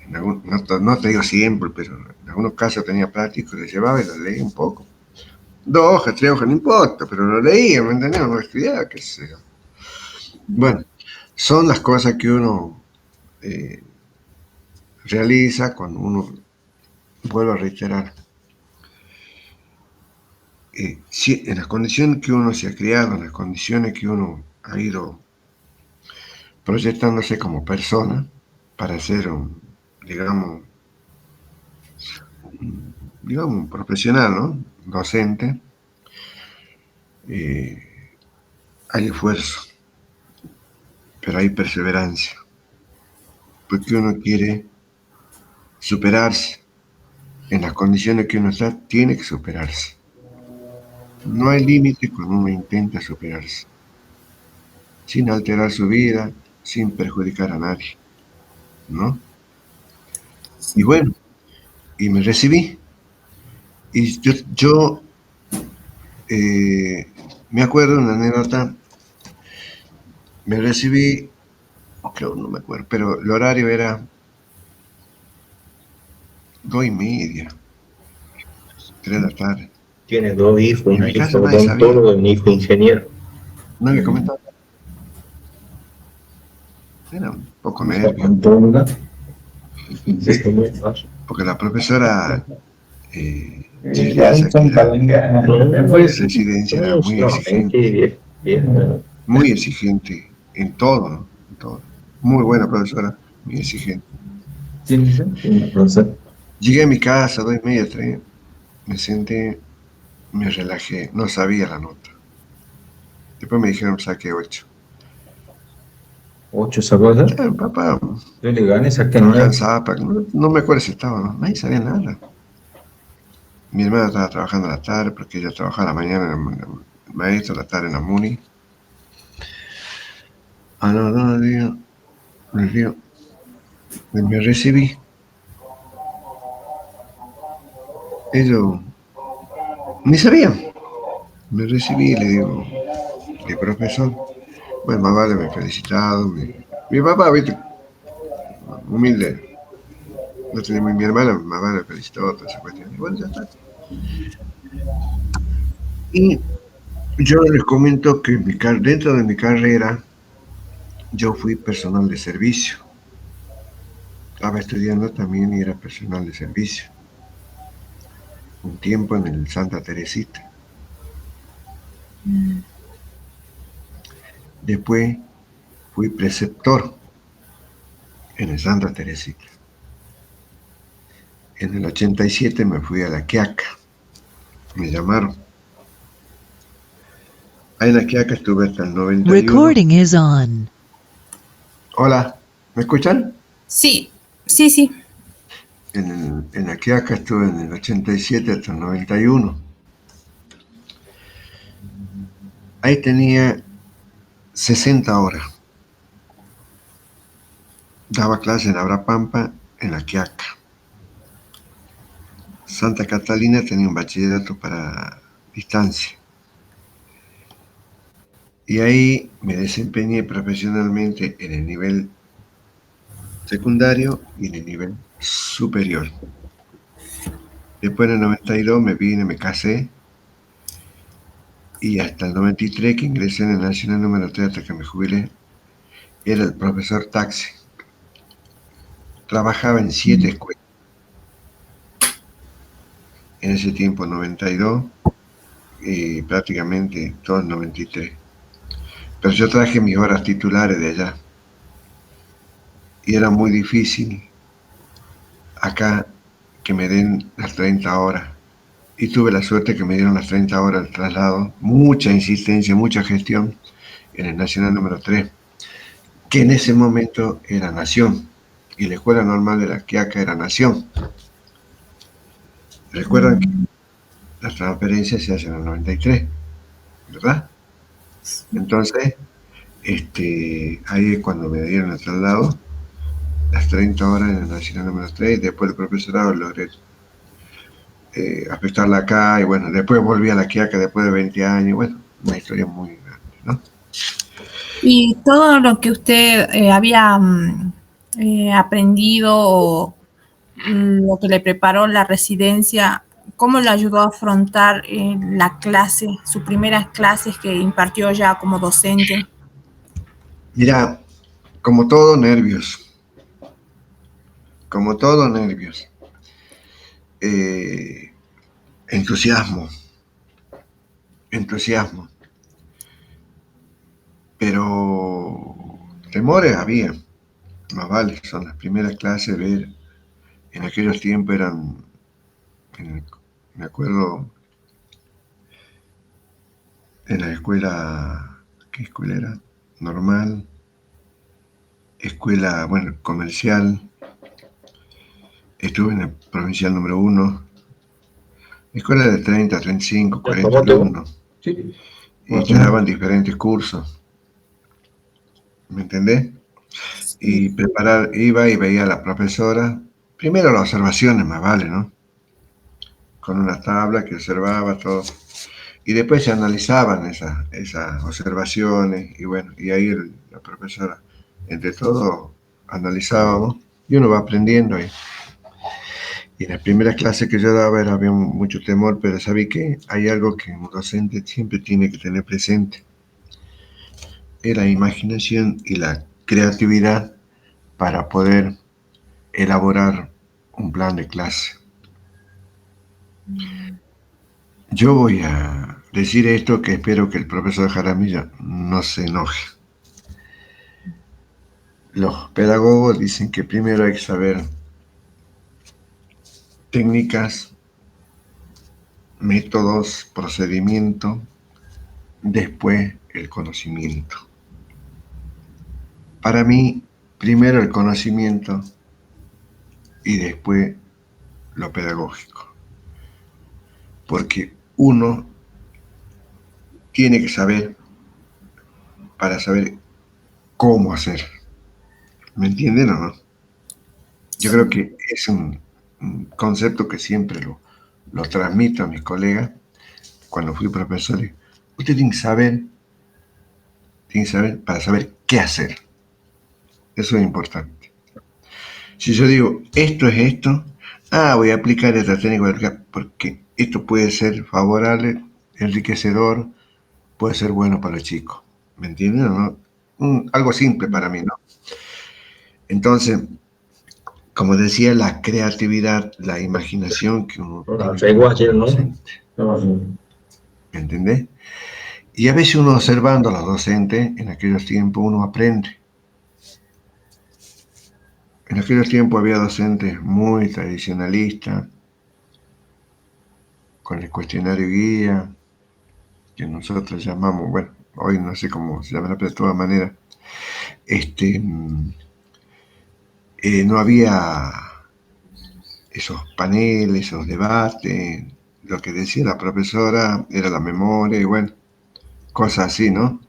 No te digo siempre, pero en algunos casos tenía práctico, les llevaba y los leía un poco. 2 hojas, 3 hojas, no importa, pero lo leía, ¿me entendés? No estudiaba, qué sé yo. Bueno, son las cosas que uno realiza cuando uno, vuelvo a reiterar, en las condiciones que uno se ha criado, en las condiciones que uno ha ido proyectándose como persona para ser digamos, un profesional, ¿no? Docente, hay esfuerzo, pero hay perseverancia, porque uno quiere superarse. En las condiciones que uno está, tiene que superarse. No hay límite cuando uno intenta superarse, sin alterar su vida, sin perjudicar a nadie, ¿no? Y bueno, y me recibí. Y yo me acuerdo de una anécdota, me recibí, creo, no me acuerdo, pero el horario era 2:30, 3 de la tarde. Tiene 2 hijos, Y en un mi casa hijo nadie sabía. odontólogo y un hijo ingeniero. No había comentado. Era un poco nervio, Odontóloga. porque la profesora Ya son palanganas. residencia era muy exigente, muy exigente en todo, ¿no? En todo. Muy buena profesora, muy exigente. Llegué a mi casa, 2:30, 3, me senté, me relajé, no sabía la nota. Después me dijeron, saqué 8. 8 zapatos. Claro, papá, Yo le gané, saqué no 9. alcanzaba, no me acuerdo si estaba, ¿no? Nadie sabía nada. Mi hermana estaba trabajando a la tarde, porque ella trabajaba a la mañana en el maestro, a la tarde en la MUNI. A los 2 días, me recibí. Ellos ni sabían. Me recibí y le digo, ¿qué profesor? Pues más vale me felicitado. Mi papá, viste, humilde. No tenía mi hermana, mi mamá me felicitó, toda esa cuestión. Y bueno, ya está. Y yo les comento que dentro de mi carrera, yo fui personal de servicio. Estaba estudiando también y era personal de servicio. Un tiempo en el Santa Teresita. Después fui preceptor en el Santa Teresita. En el 87 me fui a La Quiaca. Me llamaron. Ahí en La Quiaca estuve hasta el 91. Recording is on. Hola, ¿me escuchan? Sí, sí, sí. En La Quiaca estuve en el 87 hasta el 91. Ahí tenía 60 horas. Daba clase en Abrapampa, en La Quiaca. Santa Catalina tenía un bachillerato para distancia. Y ahí me desempeñé profesionalmente en el nivel secundario y en el nivel superior. Después en el 92 me vine, me casé. Y hasta el 93 que ingresé en el Nacional número 3 hasta que me jubilé, era el profesor taxi. Trabajaba en 7 escuelas. En ese tiempo 92 y prácticamente todo el 93. Pero yo traje mis horas titulares de allá. Y era muy difícil acá que me den las 30 horas. Y tuve la suerte que me dieron las 30 horas del traslado. Mucha insistencia, mucha gestión en el Nacional número 3, que en ese momento era Nación. Y la escuela normal de La Quiaca era Nación. Recuerdan que las transferencias se hacen en el 93, ¿verdad? Entonces, ahí es cuando me dieron el traslado, las 30 horas en el Nacional número 3, después del profesorado logré afectarla acá, y bueno, después volví a La Quiaca después de 20 años, bueno, una historia muy grande, ¿no? Y todo lo que usted había aprendido o lo que le preparó la residencia, ¿cómo le ayudó a afrontar la clase, sus primeras clases que impartió ya como docente? Mira, como todo, nervios. Como todo, nervios. Entusiasmo. Pero temores había. Más vale, son las primeras clases, ver. En aquellos tiempos eran, me acuerdo, en la escuela, ¿qué escuela era? Normal, escuela, bueno, comercial, estuve en la provincial número 1, escuela de 30, 35, 40 alumnos, Sí. y te daban diferentes cursos, ¿me entendés? Y iba y veía a la profesora, primero las observaciones, más vale, ¿no? Con una tabla que observaba todo. Y después se analizaban esas observaciones, y bueno, y ahí la profesora, entre todos, analizábamos, y uno va aprendiendo ahí. Y en las primeras clases que yo daba había mucho temor, pero ¿sabí qué? Hay algo que un docente siempre tiene que tener presente. Es la imaginación y la creatividad para poder elaborar un plan de clase. Yo voy a decir esto que espero que el profesor Jaramillo no se enoje. Los pedagogos dicen que primero hay que saber técnicas, métodos, procedimiento, después el conocimiento. Para mí, primero el conocimiento y después lo pedagógico. Porque uno tiene que saber para saber cómo hacer. ¿Me entienden o no? Yo creo que es un concepto que siempre lo transmito a mis colegas cuando fui profesor. Usted tiene que saber tiene que saber para saber qué hacer. Eso es importante. Si yo digo, esto es esto, voy a aplicar esta técnica porque esto puede ser favorable, enriquecedor, puede ser bueno para los chicos. ¿Me entienden o no? Algo simple para mí, ¿no? Entonces, como decía, la creatividad, la imaginación que uno tiene. ¿Me entendés? Y a veces uno observando a los docentes, en aquellos tiempos uno aprende. En aquellos tiempos había docentes muy tradicionalistas, con el cuestionario guía, que nosotros llamamos, bueno, hoy no sé cómo se llamará, pero de todas maneras, no había esos paneles, esos debates, lo que decía la profesora era la memoria y bueno, cosas así, ¿no?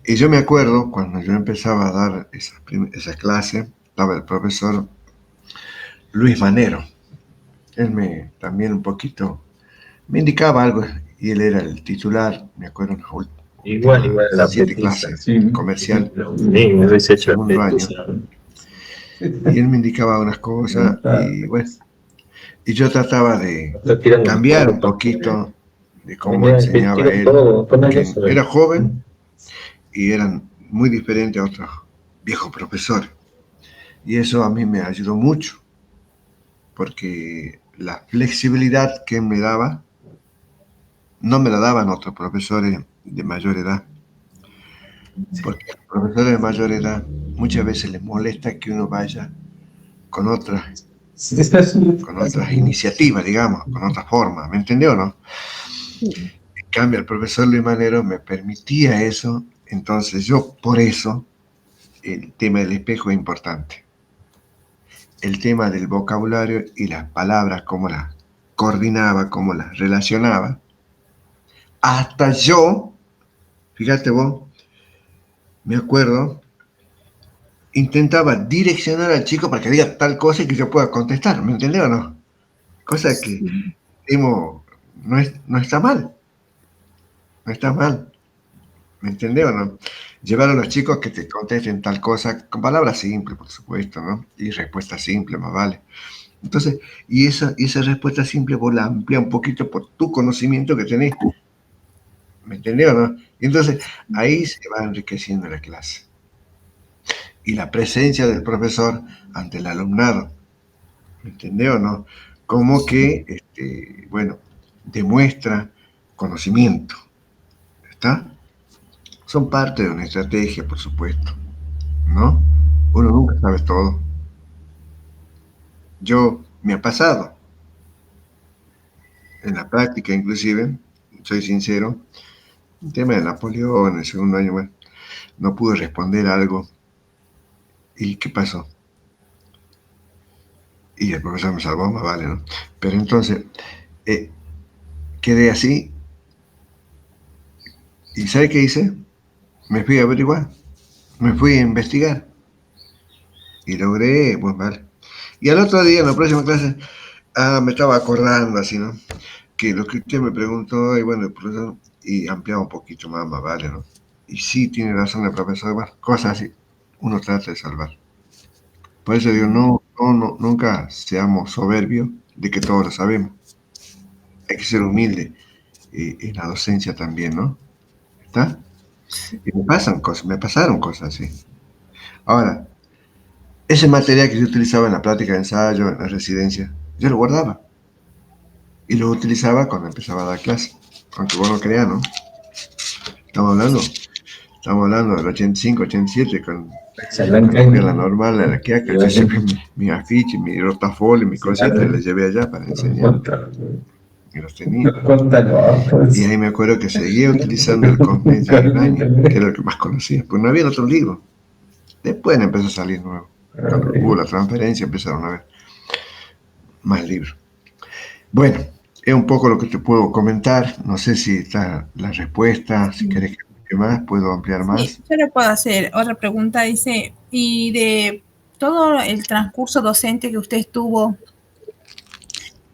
Y yo me acuerdo cuando yo empezaba a dar esas clases, estaba el profesor Luis Manero. Él también un poquito me indicaba algo y él era el titular, me acuerdo, igual la 7 clases, comercial, segundo año. Y él me indicaba unas cosas y bueno, y yo trataba de cambiar un poquito de cómo enseñaba él, que era joven y eran muy diferentes a otros viejos profesores. Y eso a mí me ayudó mucho, porque la flexibilidad que él me daba, no me la daban otros profesores de mayor edad. Porque a los profesores de mayor edad muchas veces les molesta que uno vaya con otras iniciativas, digamos, con otras formas, ¿me entendió o no? En cambio, el profesor Luis Manero me permitía eso, entonces yo por eso el tema del espejo es importante. El tema del vocabulario y las palabras, cómo las coordinaba, cómo las relacionaba. Hasta yo, fíjate vos, me acuerdo, intentaba direccionar al chico para que diga tal cosa y que yo pueda contestar, ¿me entendés o no? Cosa que, digamos, no está mal. No está mal. ¿Me entendés o no? Llevar a los chicos que te contesten tal cosa, con palabras simples, por supuesto, ¿no? Y respuestas simples, más vale. Entonces, y esa respuesta simple vos la amplía un poquito por tu conocimiento que tenés. ¿Me entendés o no? Y entonces, ahí se va enriqueciendo la clase. Y la presencia del profesor ante el alumnado. ¿Me entendés o no? Como que, bueno, demuestra conocimiento. ¿Está? Son parte de una estrategia, por supuesto, ¿no? Uno nunca sabe todo. Me ha pasado, en la práctica inclusive, soy sincero, el tema de Napoleón, en el segundo año, bueno, no pude responder algo. ¿Y qué pasó? Y el profesor me salvó, más vale, ¿no? Pero entonces, quedé así, ¿y sabe qué hice? Me fui a averiguar, me fui a investigar, y logré, pues vale. Y al otro día, en la próxima clase, me estaba acordando así, ¿no? Que lo que usted me preguntó, y bueno, el profesor, y ampliaba un poquito más vale, ¿no? Y sí, tiene razón el profesor, bueno, cosas así, uno trata de salvar. Por eso digo, nunca seamos soberbios de que todo lo sabemos. Hay que ser humilde en la docencia también, ¿no? ¿Está? Y me pasaron cosas así. Ahora, ese material que yo utilizaba en la práctica de ensayo, en la residencia, yo lo guardaba. Y lo utilizaba cuando empezaba a dar clase. Aunque vos no creas, ¿no? Estamos hablando del 85, 87, con la normal, la que acá, yo siempre mi afiche, mi rotafolio, mi cosita, les llevé allá para enseñar. Y los tenía. Y ahí me acuerdo que seguía utilizando el Cosme Yairaña, que era el que más conocía, pues no había otro libro. Después empezó a salir nuevo. Cuando hubo la transferencia empezaron a ver más libros. Bueno, es un poco lo que te puedo comentar. No sé si está la respuesta, si querés que más, puedo ampliar más. Sí, yo le puedo hacer otra pregunta. Dice, y de todo el transcurso docente que usted tuvo,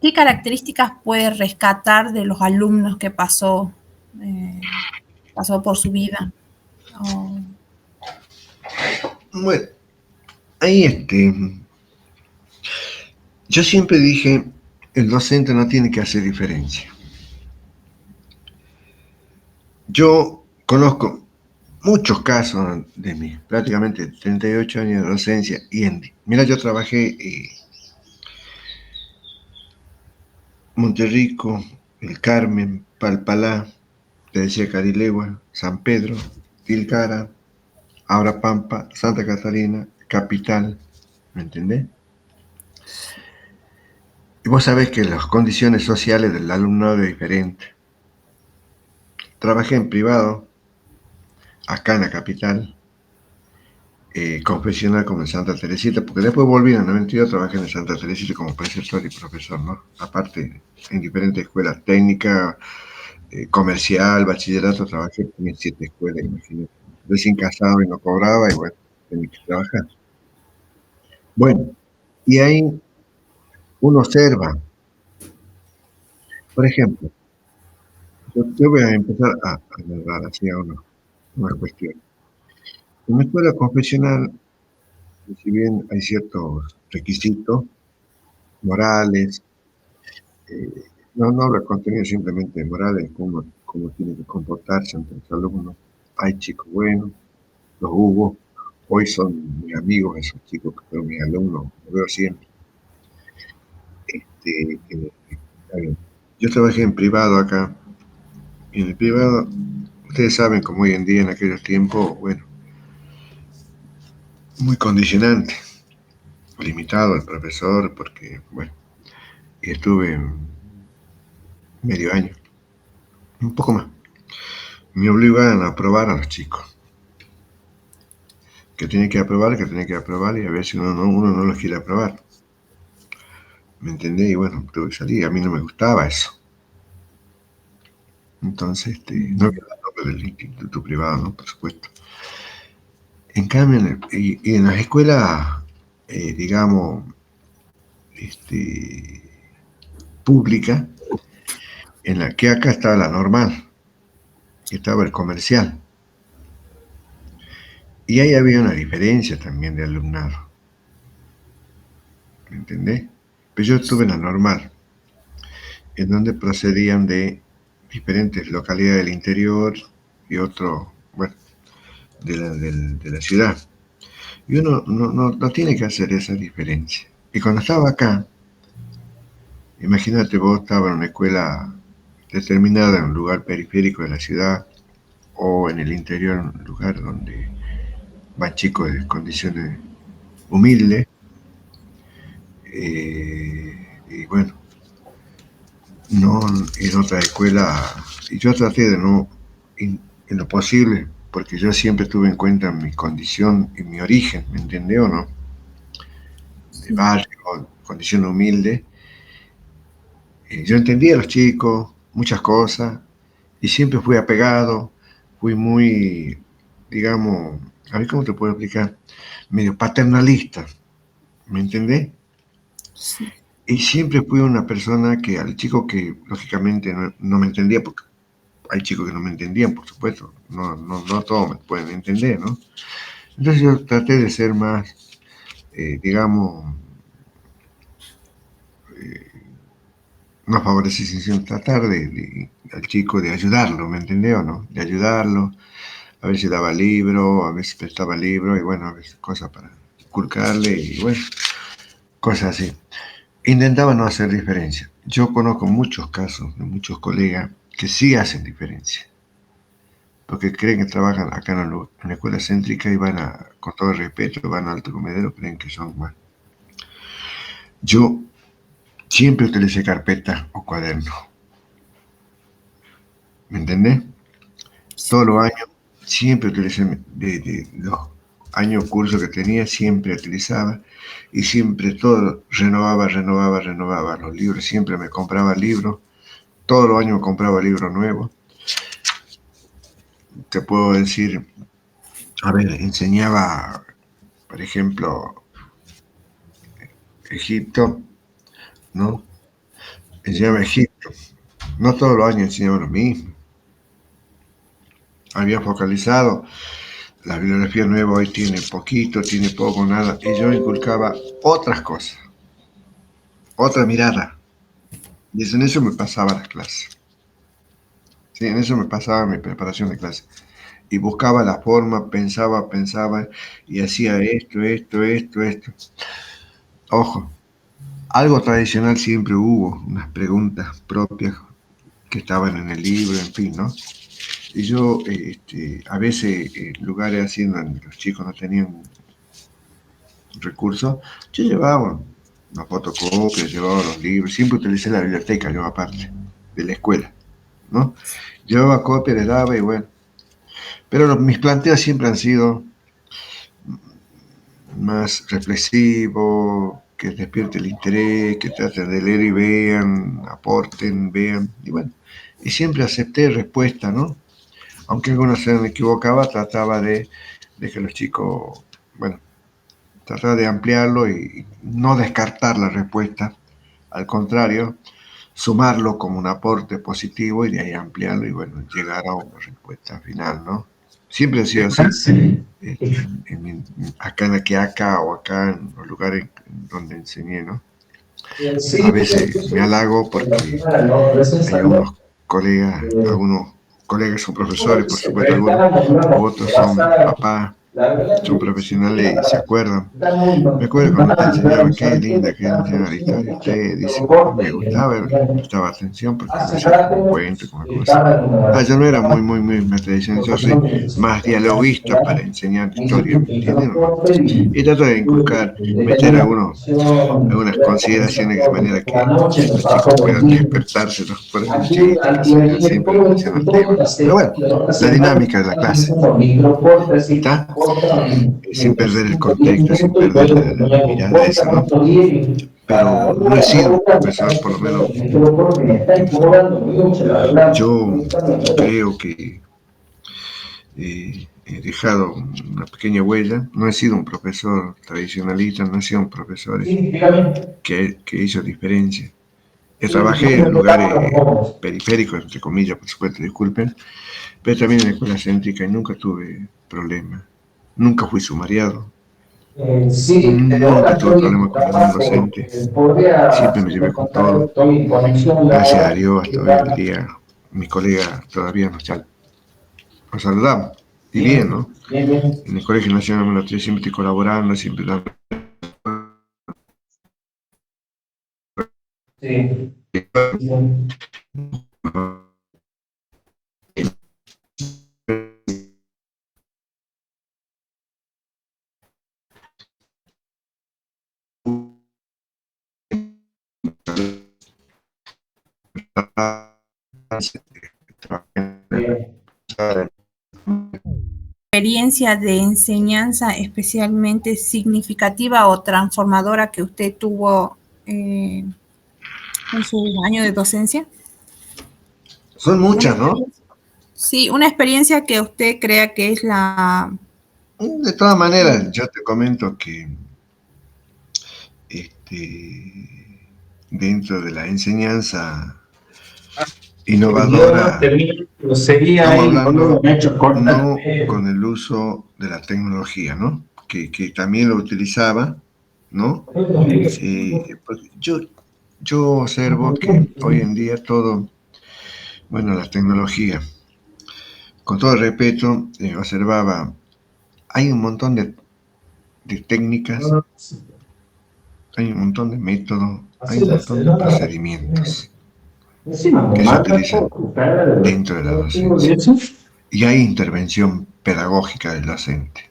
¿qué características puede rescatar de los alumnos que pasó por su vida? Oh, Bueno, ahí yo siempre dije, el docente no tiene que hacer diferencia. Yo conozco muchos casos de mis prácticamente 38 años de docencia y mira, yo trabajé en Monterrico, El Carmen, Palpalá, te decía Carilegua, San Pedro, Tilcara, ahora Pampa, Santa Catarina, Capital, ¿me entendés? Y vos sabés que las condiciones sociales del alumnado es diferente. Trabajé en privado, acá en la capital, confesional como en Santa Teresita, porque después volví en el 92, trabajé en Santa Teresita como preceptor y profesor, ¿no? Aparte, en diferentes escuelas técnicas, comercial, bachillerato, trabajé en 7 escuelas, imagínate. Recién casado y no cobraba, y bueno, tenía que trabajar. Bueno, y ahí uno observa, por ejemplo, yo voy a empezar a narrar así a una cuestión. En una escuela confesional, si bien hay ciertos requisitos morales, no habla de contenido simplemente morales, cómo tiene que comportarse ante los alumnos. Hay chicos buenos, los hubo, hoy son mis amigos esos chicos que fueron mis alumnos, los veo siempre. Está bien. Yo trabajé en privado acá, y en el privado, ustedes saben como hoy en día, en aquellos tiempos, bueno, muy condicionante, limitado el profesor, porque, bueno, y estuve medio año, un poco más. Me obligaban a aprobar a los chicos, que tenía que aprobar, y a ver si uno no los quiere aprobar. ¿Me entendés? Y bueno, tuve que salir, a mí no me gustaba eso. Entonces, no voy a dar nombre del instituto privado, ¿no? Por supuesto. En cambio, y en las escuelas, digamos, públicas, en la que acá estaba la normal, y estaba el comercial. Y ahí había una diferencia también de alumnado. ¿Me entendés? Pero yo estuve en la normal, en donde procedían de diferentes localidades del interior y otro, bueno, de la ciudad. Y uno no tiene que hacer esa diferencia. Y cuando estaba acá, imagínate, vos estabas en una escuela determinada, en un lugar periférico de la ciudad, o en el interior, en un lugar donde van chicos de condiciones humildes, y bueno, no en otra escuela, y yo traté de no, en lo posible, porque yo siempre tuve en cuenta mi condición y mi origen, ¿me entendés o no? De barrio, condición humilde. Yo entendía a los chicos, muchas cosas, y siempre fui apegado, fui muy, digamos, a ver cómo te puedo explicar, medio paternalista, ¿me entendés? sí. Y siempre fui una persona que al chico que lógicamente no me entendía, porque hay chicos que no me entendían, por supuesto, no todos me pueden entender, ¿no? Entonces yo traté de ser más, digamos, no favorecer, sino tratar al chico de ayudarlo, ¿me entendés o no? De ayudarlo, a ver si daba libro, a ver si prestaba libro, y bueno, a veces cosas para inculcarle, y bueno, cosas así. Intentaba no hacer diferencia. Yo conozco muchos casos de muchos colegas que sí hacen diferencia, porque creen que trabajan acá en la escuela céntrica y van a, con todo el respeto, van a Alto Comedero, creen que son más. Yo siempre utilicé carpeta o cuaderno, ¿me entendés? Todos los años, siempre utilicé, de los años cursos que tenía, siempre utilizaba, y siempre todo renovaba los libros, siempre me compraba libros, todos los años me compraba libros nuevos. Te puedo decir, a ver, enseñaba, por ejemplo, Egipto, ¿no? Enseñaba Egipto. No todos los años enseñaba lo mismo. Había focalizado la bibliografía nueva hoy tiene poquito, tiene poco, nada, y yo inculcaba otras cosas, otra mirada, y en eso me pasaba las clases. Sí, en eso me pasaba mi preparación de clase. Y buscaba la forma, pensaba, y hacía esto. Ojo, algo tradicional siempre hubo, unas preguntas propias que estaban en el libro, en fin, ¿no? Y yo, a veces, lugares así donde los chicos no tenían recursos, yo llevaba una fotocopia, llevaba los libros, siempre utilicé la biblioteca, yo aparte, de la escuela, ¿no? Llevaba copia, les daba y bueno. Pero mis planteos siempre han sido más reflexivos, que despierte el interés, que traten de leer y vean, aporten, vean, y bueno. Y siempre acepté respuesta, ¿no? Aunque algunos se equivocaba, trataba de que los chicos, bueno, trataba de ampliarlo y no descartar la respuesta, al contrario, sumarlo como un aporte positivo y de ahí ampliarlo y bueno, llegar a una respuesta final, ¿no? Siempre ha sido así. Acá en la Quiaca o acá en los lugares donde enseñé, ¿no? A veces me halago porque hay algunos colegas son profesores, por supuesto algunos, otros son papás, son profesionales y se acuerdan. Me acuerdo cuando te enseñaba, qué linda que enseñaba la historia. Usted dice, me gustaba, prestaba atención porque me decía como un cuento, como algo así. Yo no era muy me tradición, yo soy más dialoguista para enseñar historia, ¿me entienden? Y trato de inculcar, meter algunas consideraciones de manera que los chicos puedan despertarse, ¿no? Por eso siempre menciono el tema. Pero bueno, la dinámica de la clase. ¿Está? Sin perder el contexto, sin perder la mirada esa, ¿no? Pero no he sido un profesor, por lo menos yo creo que he dejado una pequeña huella. No he sido un profesor tradicionalista, no he sido un profesor que hizo diferencia. Trabajé en lugares periféricos, entre comillas, por supuesto, disculpen, pero también en la escuela céntrica y nunca tuve problemas. Nunca fui sumariado. Nunca tuve problemas con ningún docente. Siempre me llevé con todo. Gracias a Dios, hasta hoy en día, mis colegas todavía nos saludamos. Y bien, ¿no? En el Colegio Nacional número 3 siempre estoy colaborando, siempre dando. Experiencia de enseñanza especialmente significativa o transformadora que usted tuvo en sus años de docencia? Son muchas, ¿no? Sí, una experiencia que usted crea que es la... De todas maneras, yo te comento que dentro de la enseñanza innovadora, estamos hablando no con el uso de la tecnología, ¿no? Que también lo utilizaba, ¿no? Yo observo que hoy en día todo, bueno, la tecnología, con todo respeto, observaba, hay un montón de técnicas, hay un montón de métodos, hay un montón de procedimientos que se utilizan dentro de la docencia. Y hay intervención pedagógica del docente.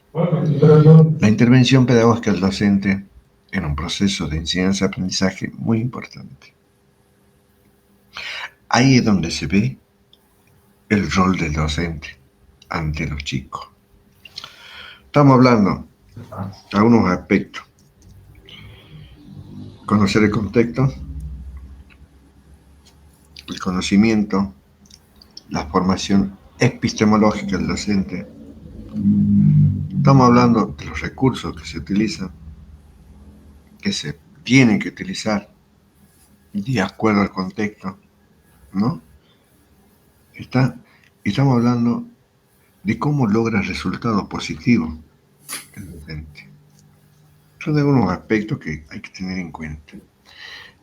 La intervención pedagógica del docente en un proceso de enseñanza-aprendizaje muy importante. Ahí es donde se ve el rol del docente ante los chicos. Estamos hablando de algunos aspectos. Conocer el contexto, el conocimiento, la formación epistemológica del docente. Estamos hablando de los recursos que se utilizan, que se tienen que utilizar de acuerdo al contexto, ¿no? Estamos hablando de cómo logra resultados positivos el docente. Son algunos aspectos que hay que tener en cuenta.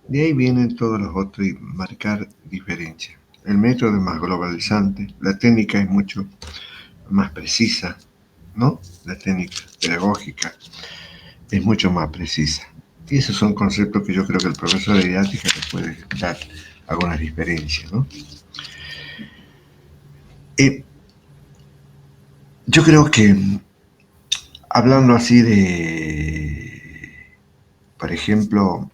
De ahí vienen todos los otros y marcar diferencias. El método es más globalizante, la técnica es mucho más precisa, ¿no? La técnica pedagógica es mucho más precisa. Y esos son conceptos que yo creo que el profesor de didáctica le puede dar algunas diferencias, ¿no? Yo creo que hablando así por ejemplo,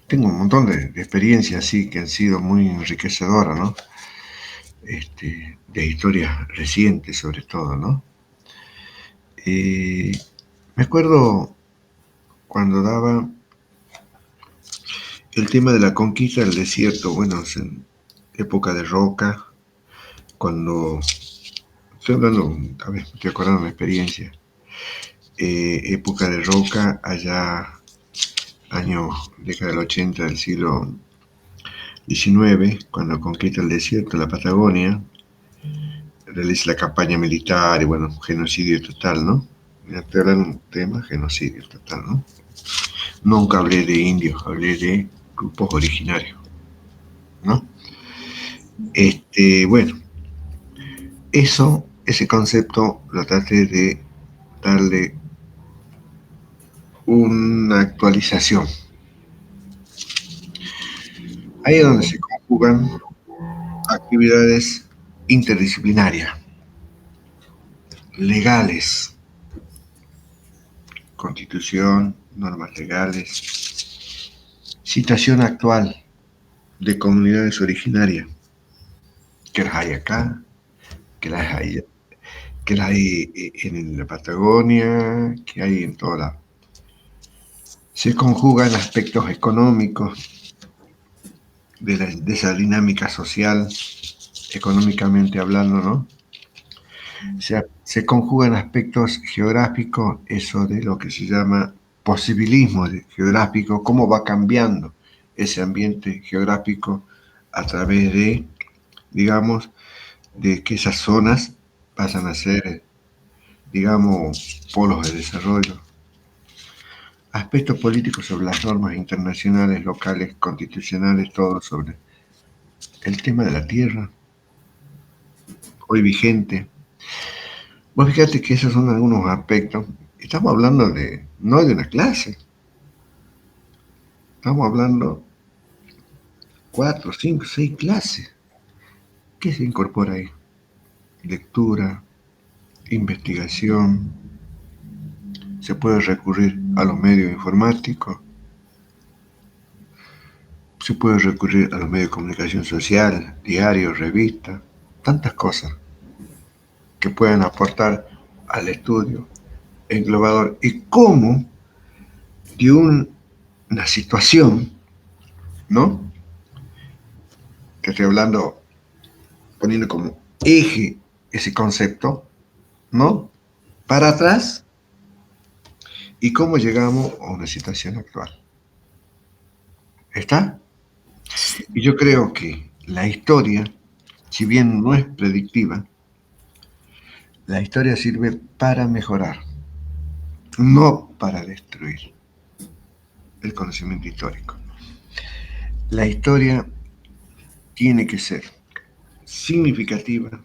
tengo un montón de experiencias así que han sido muy enriquecedoras, ¿no? De historias recientes sobre todo, ¿no? Me acuerdo cuando daba el tema de la conquista del desierto, bueno, en época de Roca, cuando, estoy hablando, a ver, estoy acordando una experiencia, época de Roca, allá, década del 80 del siglo XIX, cuando conquista el desierto, la Patagonia, realiza la campaña militar y bueno, genocidio total, ¿no? Ya estoy hablando de un tema, genocidio total, ¿no? Nunca hablé de indios, hablé de grupos originarios, ¿no? Bueno, ese concepto lo traté de darle una actualización. Ahí es donde se conjugan actividades interdisciplinarias, legales, constitución, normas legales, situación actual de comunidades originarias, que las hay acá, que las hay en la Patagonia, que hay en toda la... Se conjugan aspectos económicos de esa dinámica social, económicamente hablando, ¿no? Se conjugan aspectos geográficos, eso de lo que se llama posibilismo geográfico, cómo va cambiando ese ambiente geográfico a través de, digamos, de que esas zonas pasan a ser, digamos, polos de desarrollo. Aspectos políticos sobre las normas internacionales, locales, constitucionales, todo sobre el tema de la tierra, hoy vigente. Vos fíjate que esos son algunos aspectos. Estamos hablando no de una clase. Estamos hablando 4, 5, 6 clases. ¿Qué se incorpora ahí? Lectura, investigación. Se puede recurrir a los medios informáticos. Se puede recurrir a los medios de comunicación social, diarios, revistas, tantas cosas que pueden aportar al estudio englobador. Y cómo de una situación, ¿no? Que estoy hablando, poniendo como eje ese concepto, ¿no? Para atrás, y cómo llegamos a una situación actual. ¿Está? Y yo creo que la historia, si bien no es predictiva, la historia sirve para mejorar, no para destruir el conocimiento histórico. La historia tiene que ser significativa,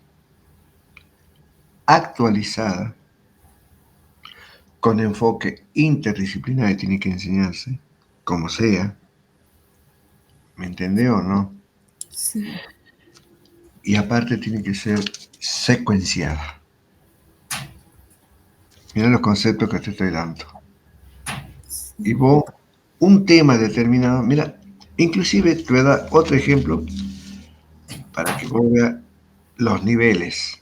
actualizada, con enfoque interdisciplinario, tiene que enseñarse, como sea. ¿Me entendés o no? Sí. Y aparte tiene que ser secuenciada. Mira los conceptos que te estoy dando. Y vos, un tema determinado, mira, inclusive te voy a dar otro ejemplo para que vos veas los niveles.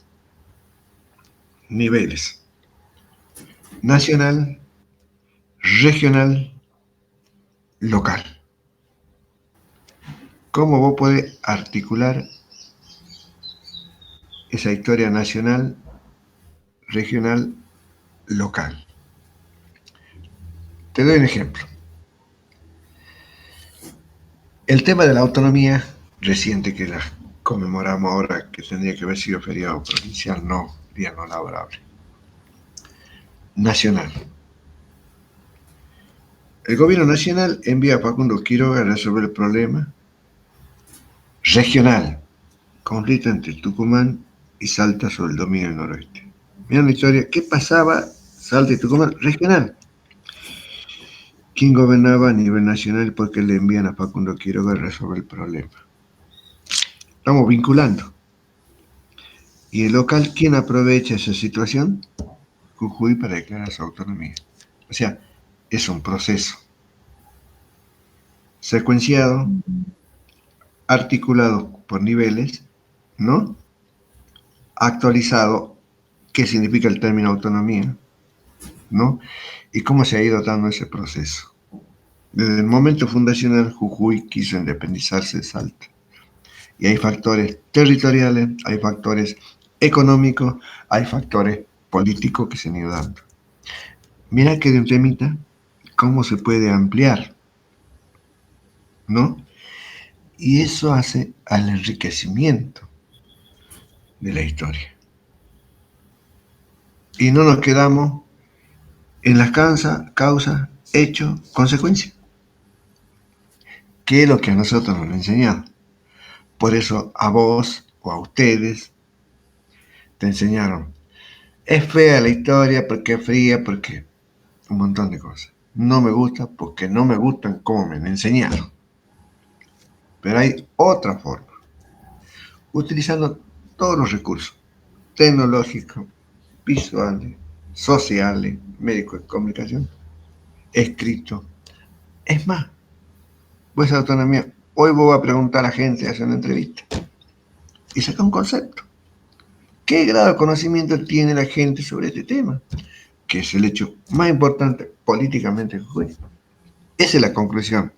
Niveles. Nacional, regional, local. ¿Cómo vos podés articular esa historia nacional, regional, local? Te doy un ejemplo. El tema de la autonomía reciente que la conmemoramos ahora, que tendría que haber sido feriado provincial, no, día no laborable. Nacional. El gobierno nacional envía a Facundo Quiroga a resolver el problema regional, conflicto entre Tucumán y Salta sobre el dominio del noroeste. Miren la historia, ¿qué pasaba Salta y Tucumán? Regional. ¿Quién gobernaba a nivel nacional y por qué le envían a Facundo Quiroga a resolver el problema? Estamos vinculando. ¿Y el local quién aprovecha esa situación? Jujuy para declarar su autonomía. O sea, es un proceso secuenciado, articulado por niveles, ¿no? Actualizado, ¿qué significa el término autonomía? ¿No? Y cómo se ha ido dando ese proceso. Desde el momento fundacional, Jujuy quiso independizarse de Salta. Y hay factores territoriales, hay factores económicos, hay factores políticos que se han ido dando. Mira que de un temita, cómo se puede ampliar, ¿no? Y eso hace al enriquecimiento de la historia. Y no nos quedamos en las causas, hechos, consecuencias, que es lo que a nosotros nos han enseñado. Por eso a vos o a ustedes te enseñaron, es fea la historia porque es fría, porque un montón de cosas. No me gusta porque no me gustan como me han enseñado. Pero hay otra forma, utilizando todos los recursos tecnológicos, visuales, sociales, médicos de comunicación, escrito. Es más, vuestra autonomía, hoy voy a preguntar a gente, hacer una entrevista y saca un concepto. ¿Qué grado de conocimiento tiene la gente sobre este tema? Que es el hecho más importante políticamente en Jujuy. Esa es la conclusión.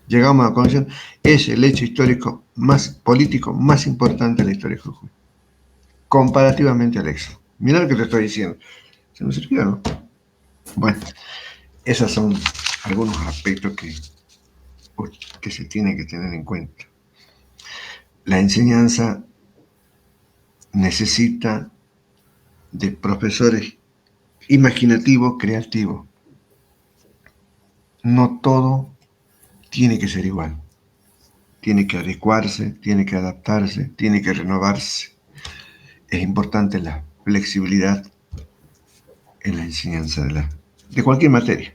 Llegamos a la conclusión, es el hecho histórico más político, más importante de la historia de Jujuy. Comparativamente al éxodo. Mira lo que te estoy diciendo. ¿Se nos sirvió, no? Bueno, esos son algunos aspectos que se tienen que tener en cuenta. La enseñanza necesita de profesores imaginativos, creativos. No todo tiene que ser igual. Tiene que adecuarse, tiene que adaptarse, tiene que renovarse. Es importante la flexibilidad en la enseñanza de cualquier materia,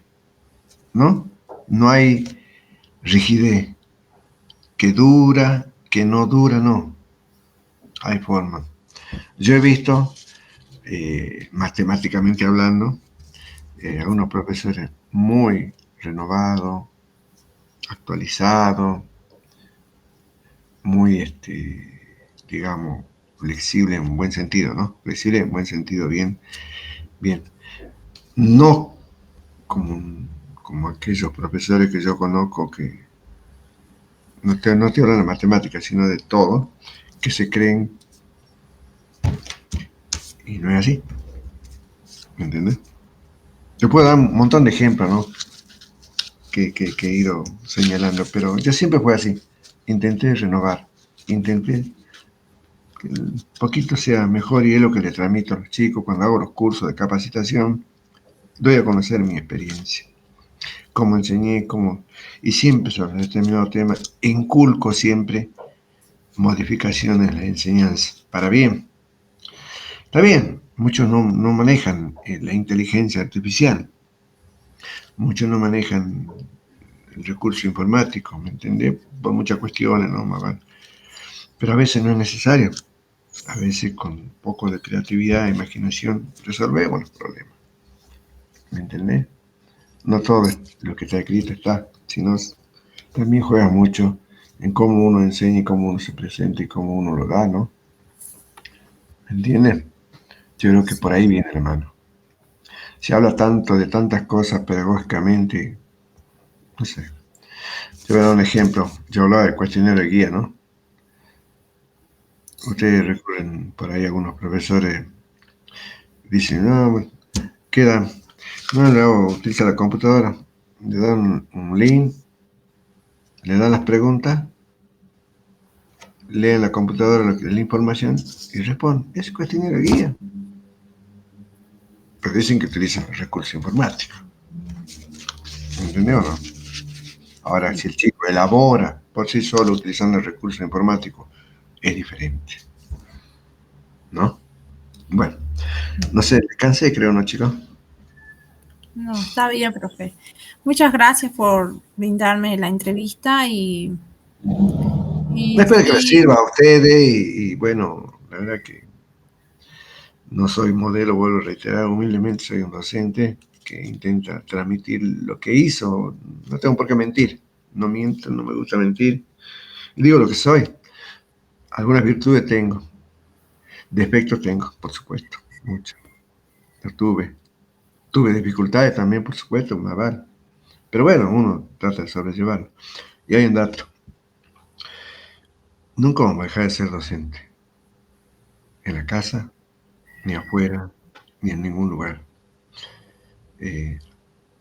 ¿no? No hay rigidez, que dura, que no dura, no. Hay forma. Yo he visto, matemáticamente hablando, a unos profesores muy renovados, actualizados, muy, digamos, flexible en buen sentido, ¿no? Flexible en buen sentido, bien. No como aquellos profesores que yo conozco que no estoy hablando de matemáticas, sino de todo, que se creen y no es así. ¿Me entiendes? Yo puedo dar un montón de ejemplos, ¿no? Que he ido señalando, pero yo siempre fue así. Intenté renovar, intenté que el poquito sea mejor y es lo que le transmito a los chicos cuando hago los cursos de capacitación. Doy a conocer mi experiencia, cómo enseñé, y siempre sobre determinado tema, inculco siempre modificaciones en la enseñanza, para bien. Está bien, muchos no manejan la inteligencia artificial, muchos no manejan el recurso informático, ¿me entendés? Por muchas cuestiones, ¿no? Pero a veces no es necesario. A veces con un poco de creatividad e imaginación resolvemos los problemas. ¿Me entendés? No todo lo que está escrito está, sino también juega mucho en cómo uno enseña y cómo uno se presenta y cómo uno lo da, ¿no? ¿Me entiendes? Yo creo que por ahí viene, hermano. Se habla tanto de tantas cosas pedagógicamente, no sé. Te voy a dar un ejemplo. Yo hablaba del cuestionario de guía, ¿no? Ustedes recuerden, por ahí algunos profesores dicen, no, queda, no, utiliza la computadora, le dan un link, le dan las preguntas, leen la computadora la información y responden. Es cuestionario de guía. pero dicen que utilizan recursos informáticos. ¿Entendió o no? Ahora, si el chico elabora por sí solo utilizando el recurso informático, es diferente. ¿No? Bueno, no sé, descansé, creo, ¿no, chicos? No, está bien, profe. Muchas gracias por brindarme la entrevista y Espero que les sí, sirva a ustedes y bueno, la verdad que no soy modelo, vuelvo a reiterar, humildemente soy un docente que intenta transmitir lo que hizo. No tengo por qué mentir, no miento, no me gusta mentir. Digo lo que soy. Algunas virtudes tengo, defectos tengo, por supuesto, muchos. Pero tuve dificultades también, por supuesto, más vale. Pero bueno, uno trata de sobrellevarlo. Y hay un dato, nunca vamos a dejar de ser docente, en la casa, ni afuera, ni en ningún lugar.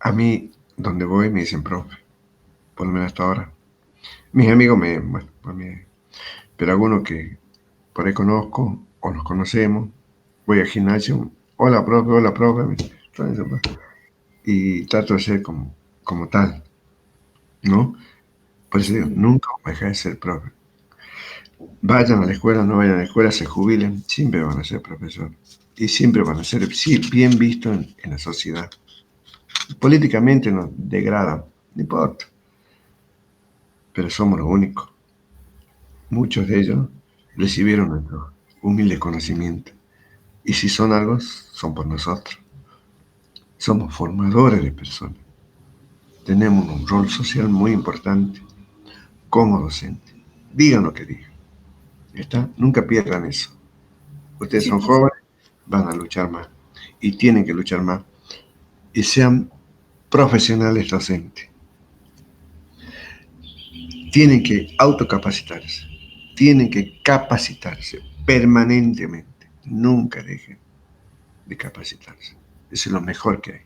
A mí, donde voy, me dicen profe, por lo menos hasta ahora. Mis amigos bueno, pero algunos que por ahí conozco o nos conocemos, voy al gimnasio, hola profe, y trato de ser como tal, ¿no? Por eso digo, sí, nunca voy a dejar de ser profe. Vayan a la escuela, no vayan a la escuela, se jubilen, siempre van a ser profesores. Y siempre van a ser, sí, bien vistos en la sociedad. Políticamente nos degradan, no importa, pero somos los únicos. Muchos de ellos recibieron nuestro humilde conocimiento. Y si son algo, son por nosotros. Somos formadores de personas. Tenemos un rol social muy importante como docentes. Digan lo que digan. ¿Está? Nunca pierdan eso. Ustedes sí, son profe. jóvenes, van a luchar más. Y tienen que luchar más. Y sean profesionales docentes. Tienen que autocapacitarse. Tienen que capacitarse permanentemente. Nunca dejen de capacitarse. Eso es lo mejor que hay.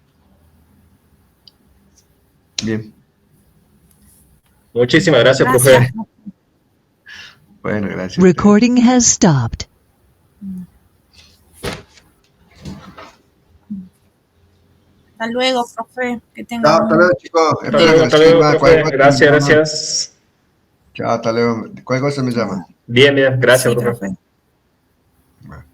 Bien. Muchísimas gracias, Gracias, profe. profe. Bueno, gracias a ustedes. Recording has stopped. Hasta luego, profe. Que tenga Chao, hasta un luego, chicos. buen Espero que les Hasta luego, sirva. Cualquier profe. cosa me Gracias, llama. gracias. Chao, hasta luego. Cualquier cosa me llama. día. Bien, bien. Gracias, Sí, profe. profe. Bueno.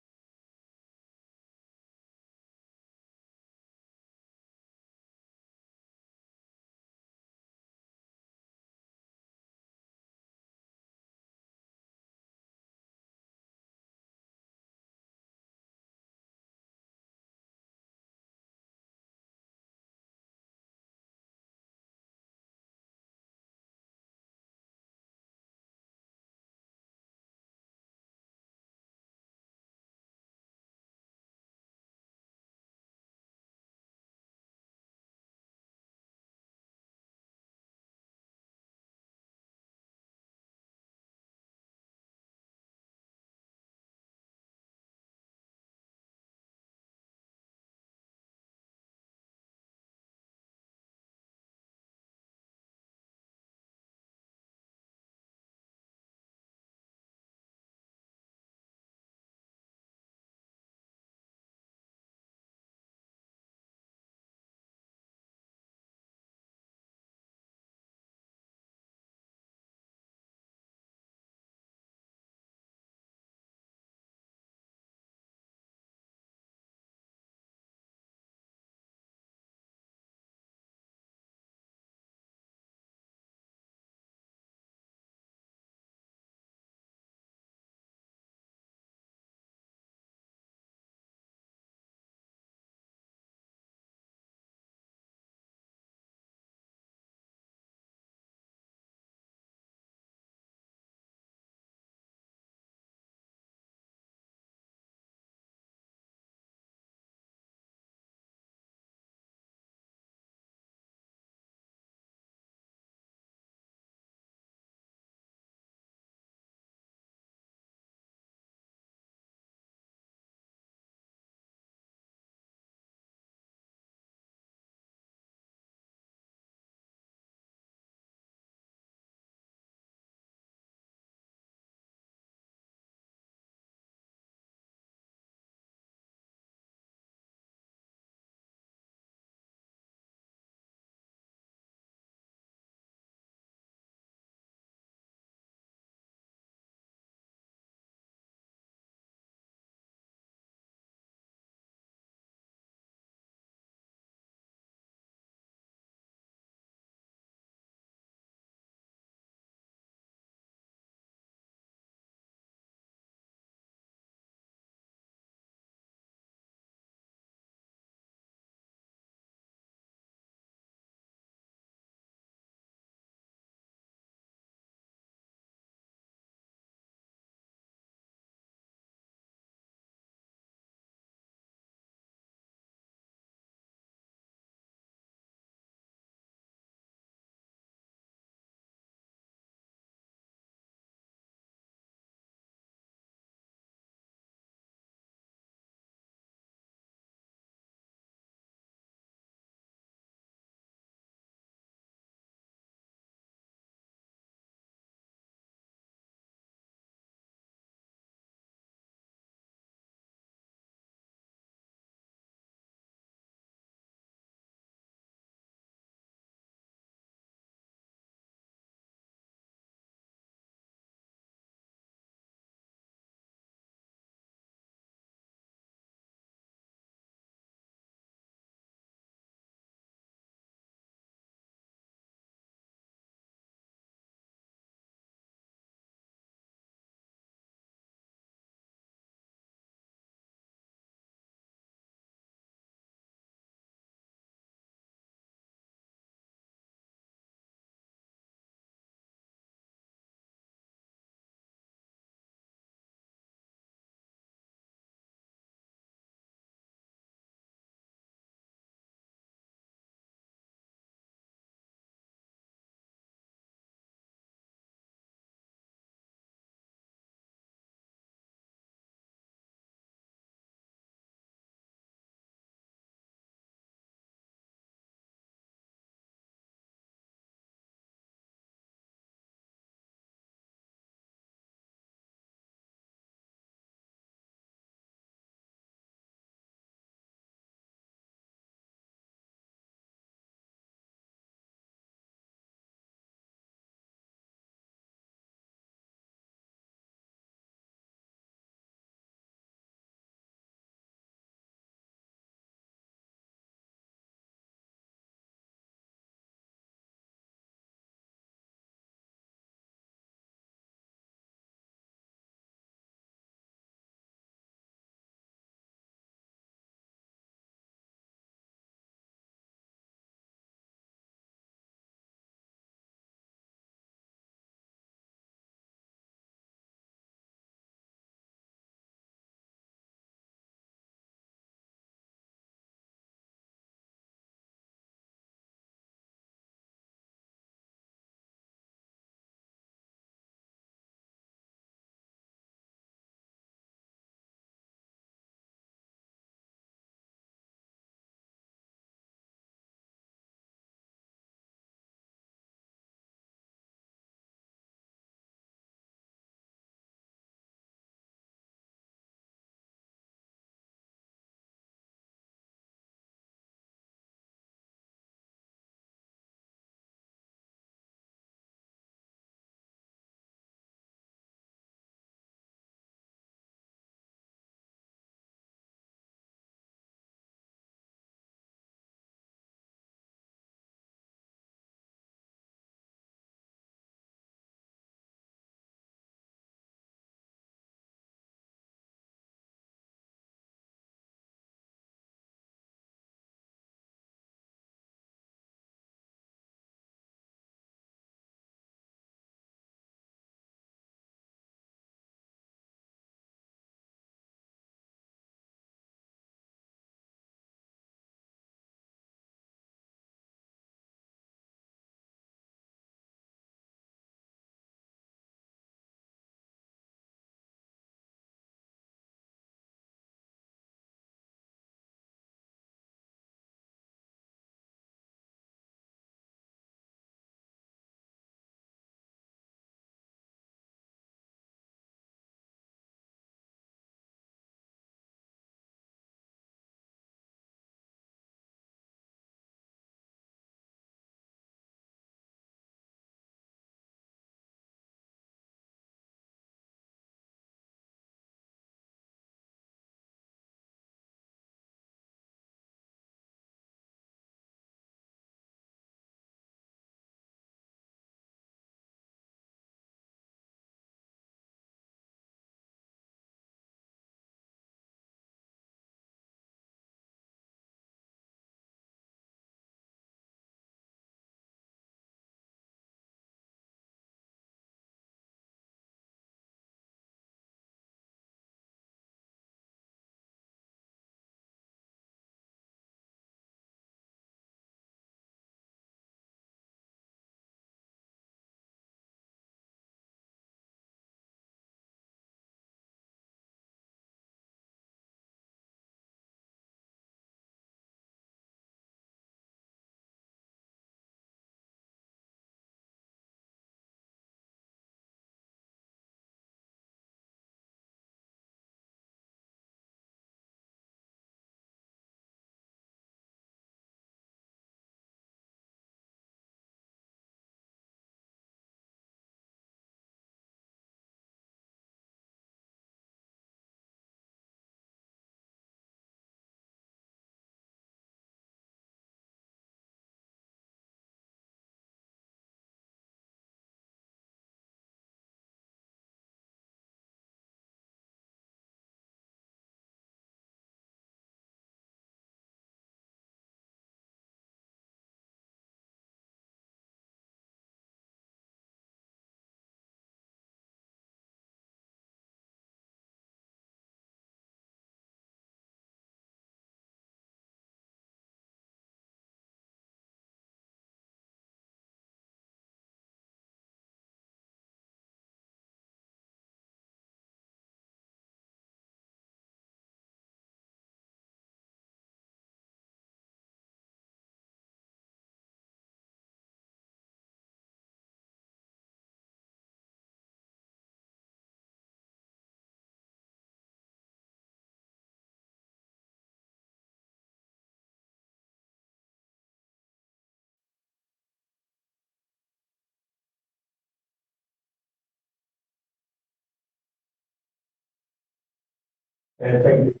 Perfecto.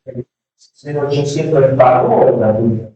0800 el pago o la tuya.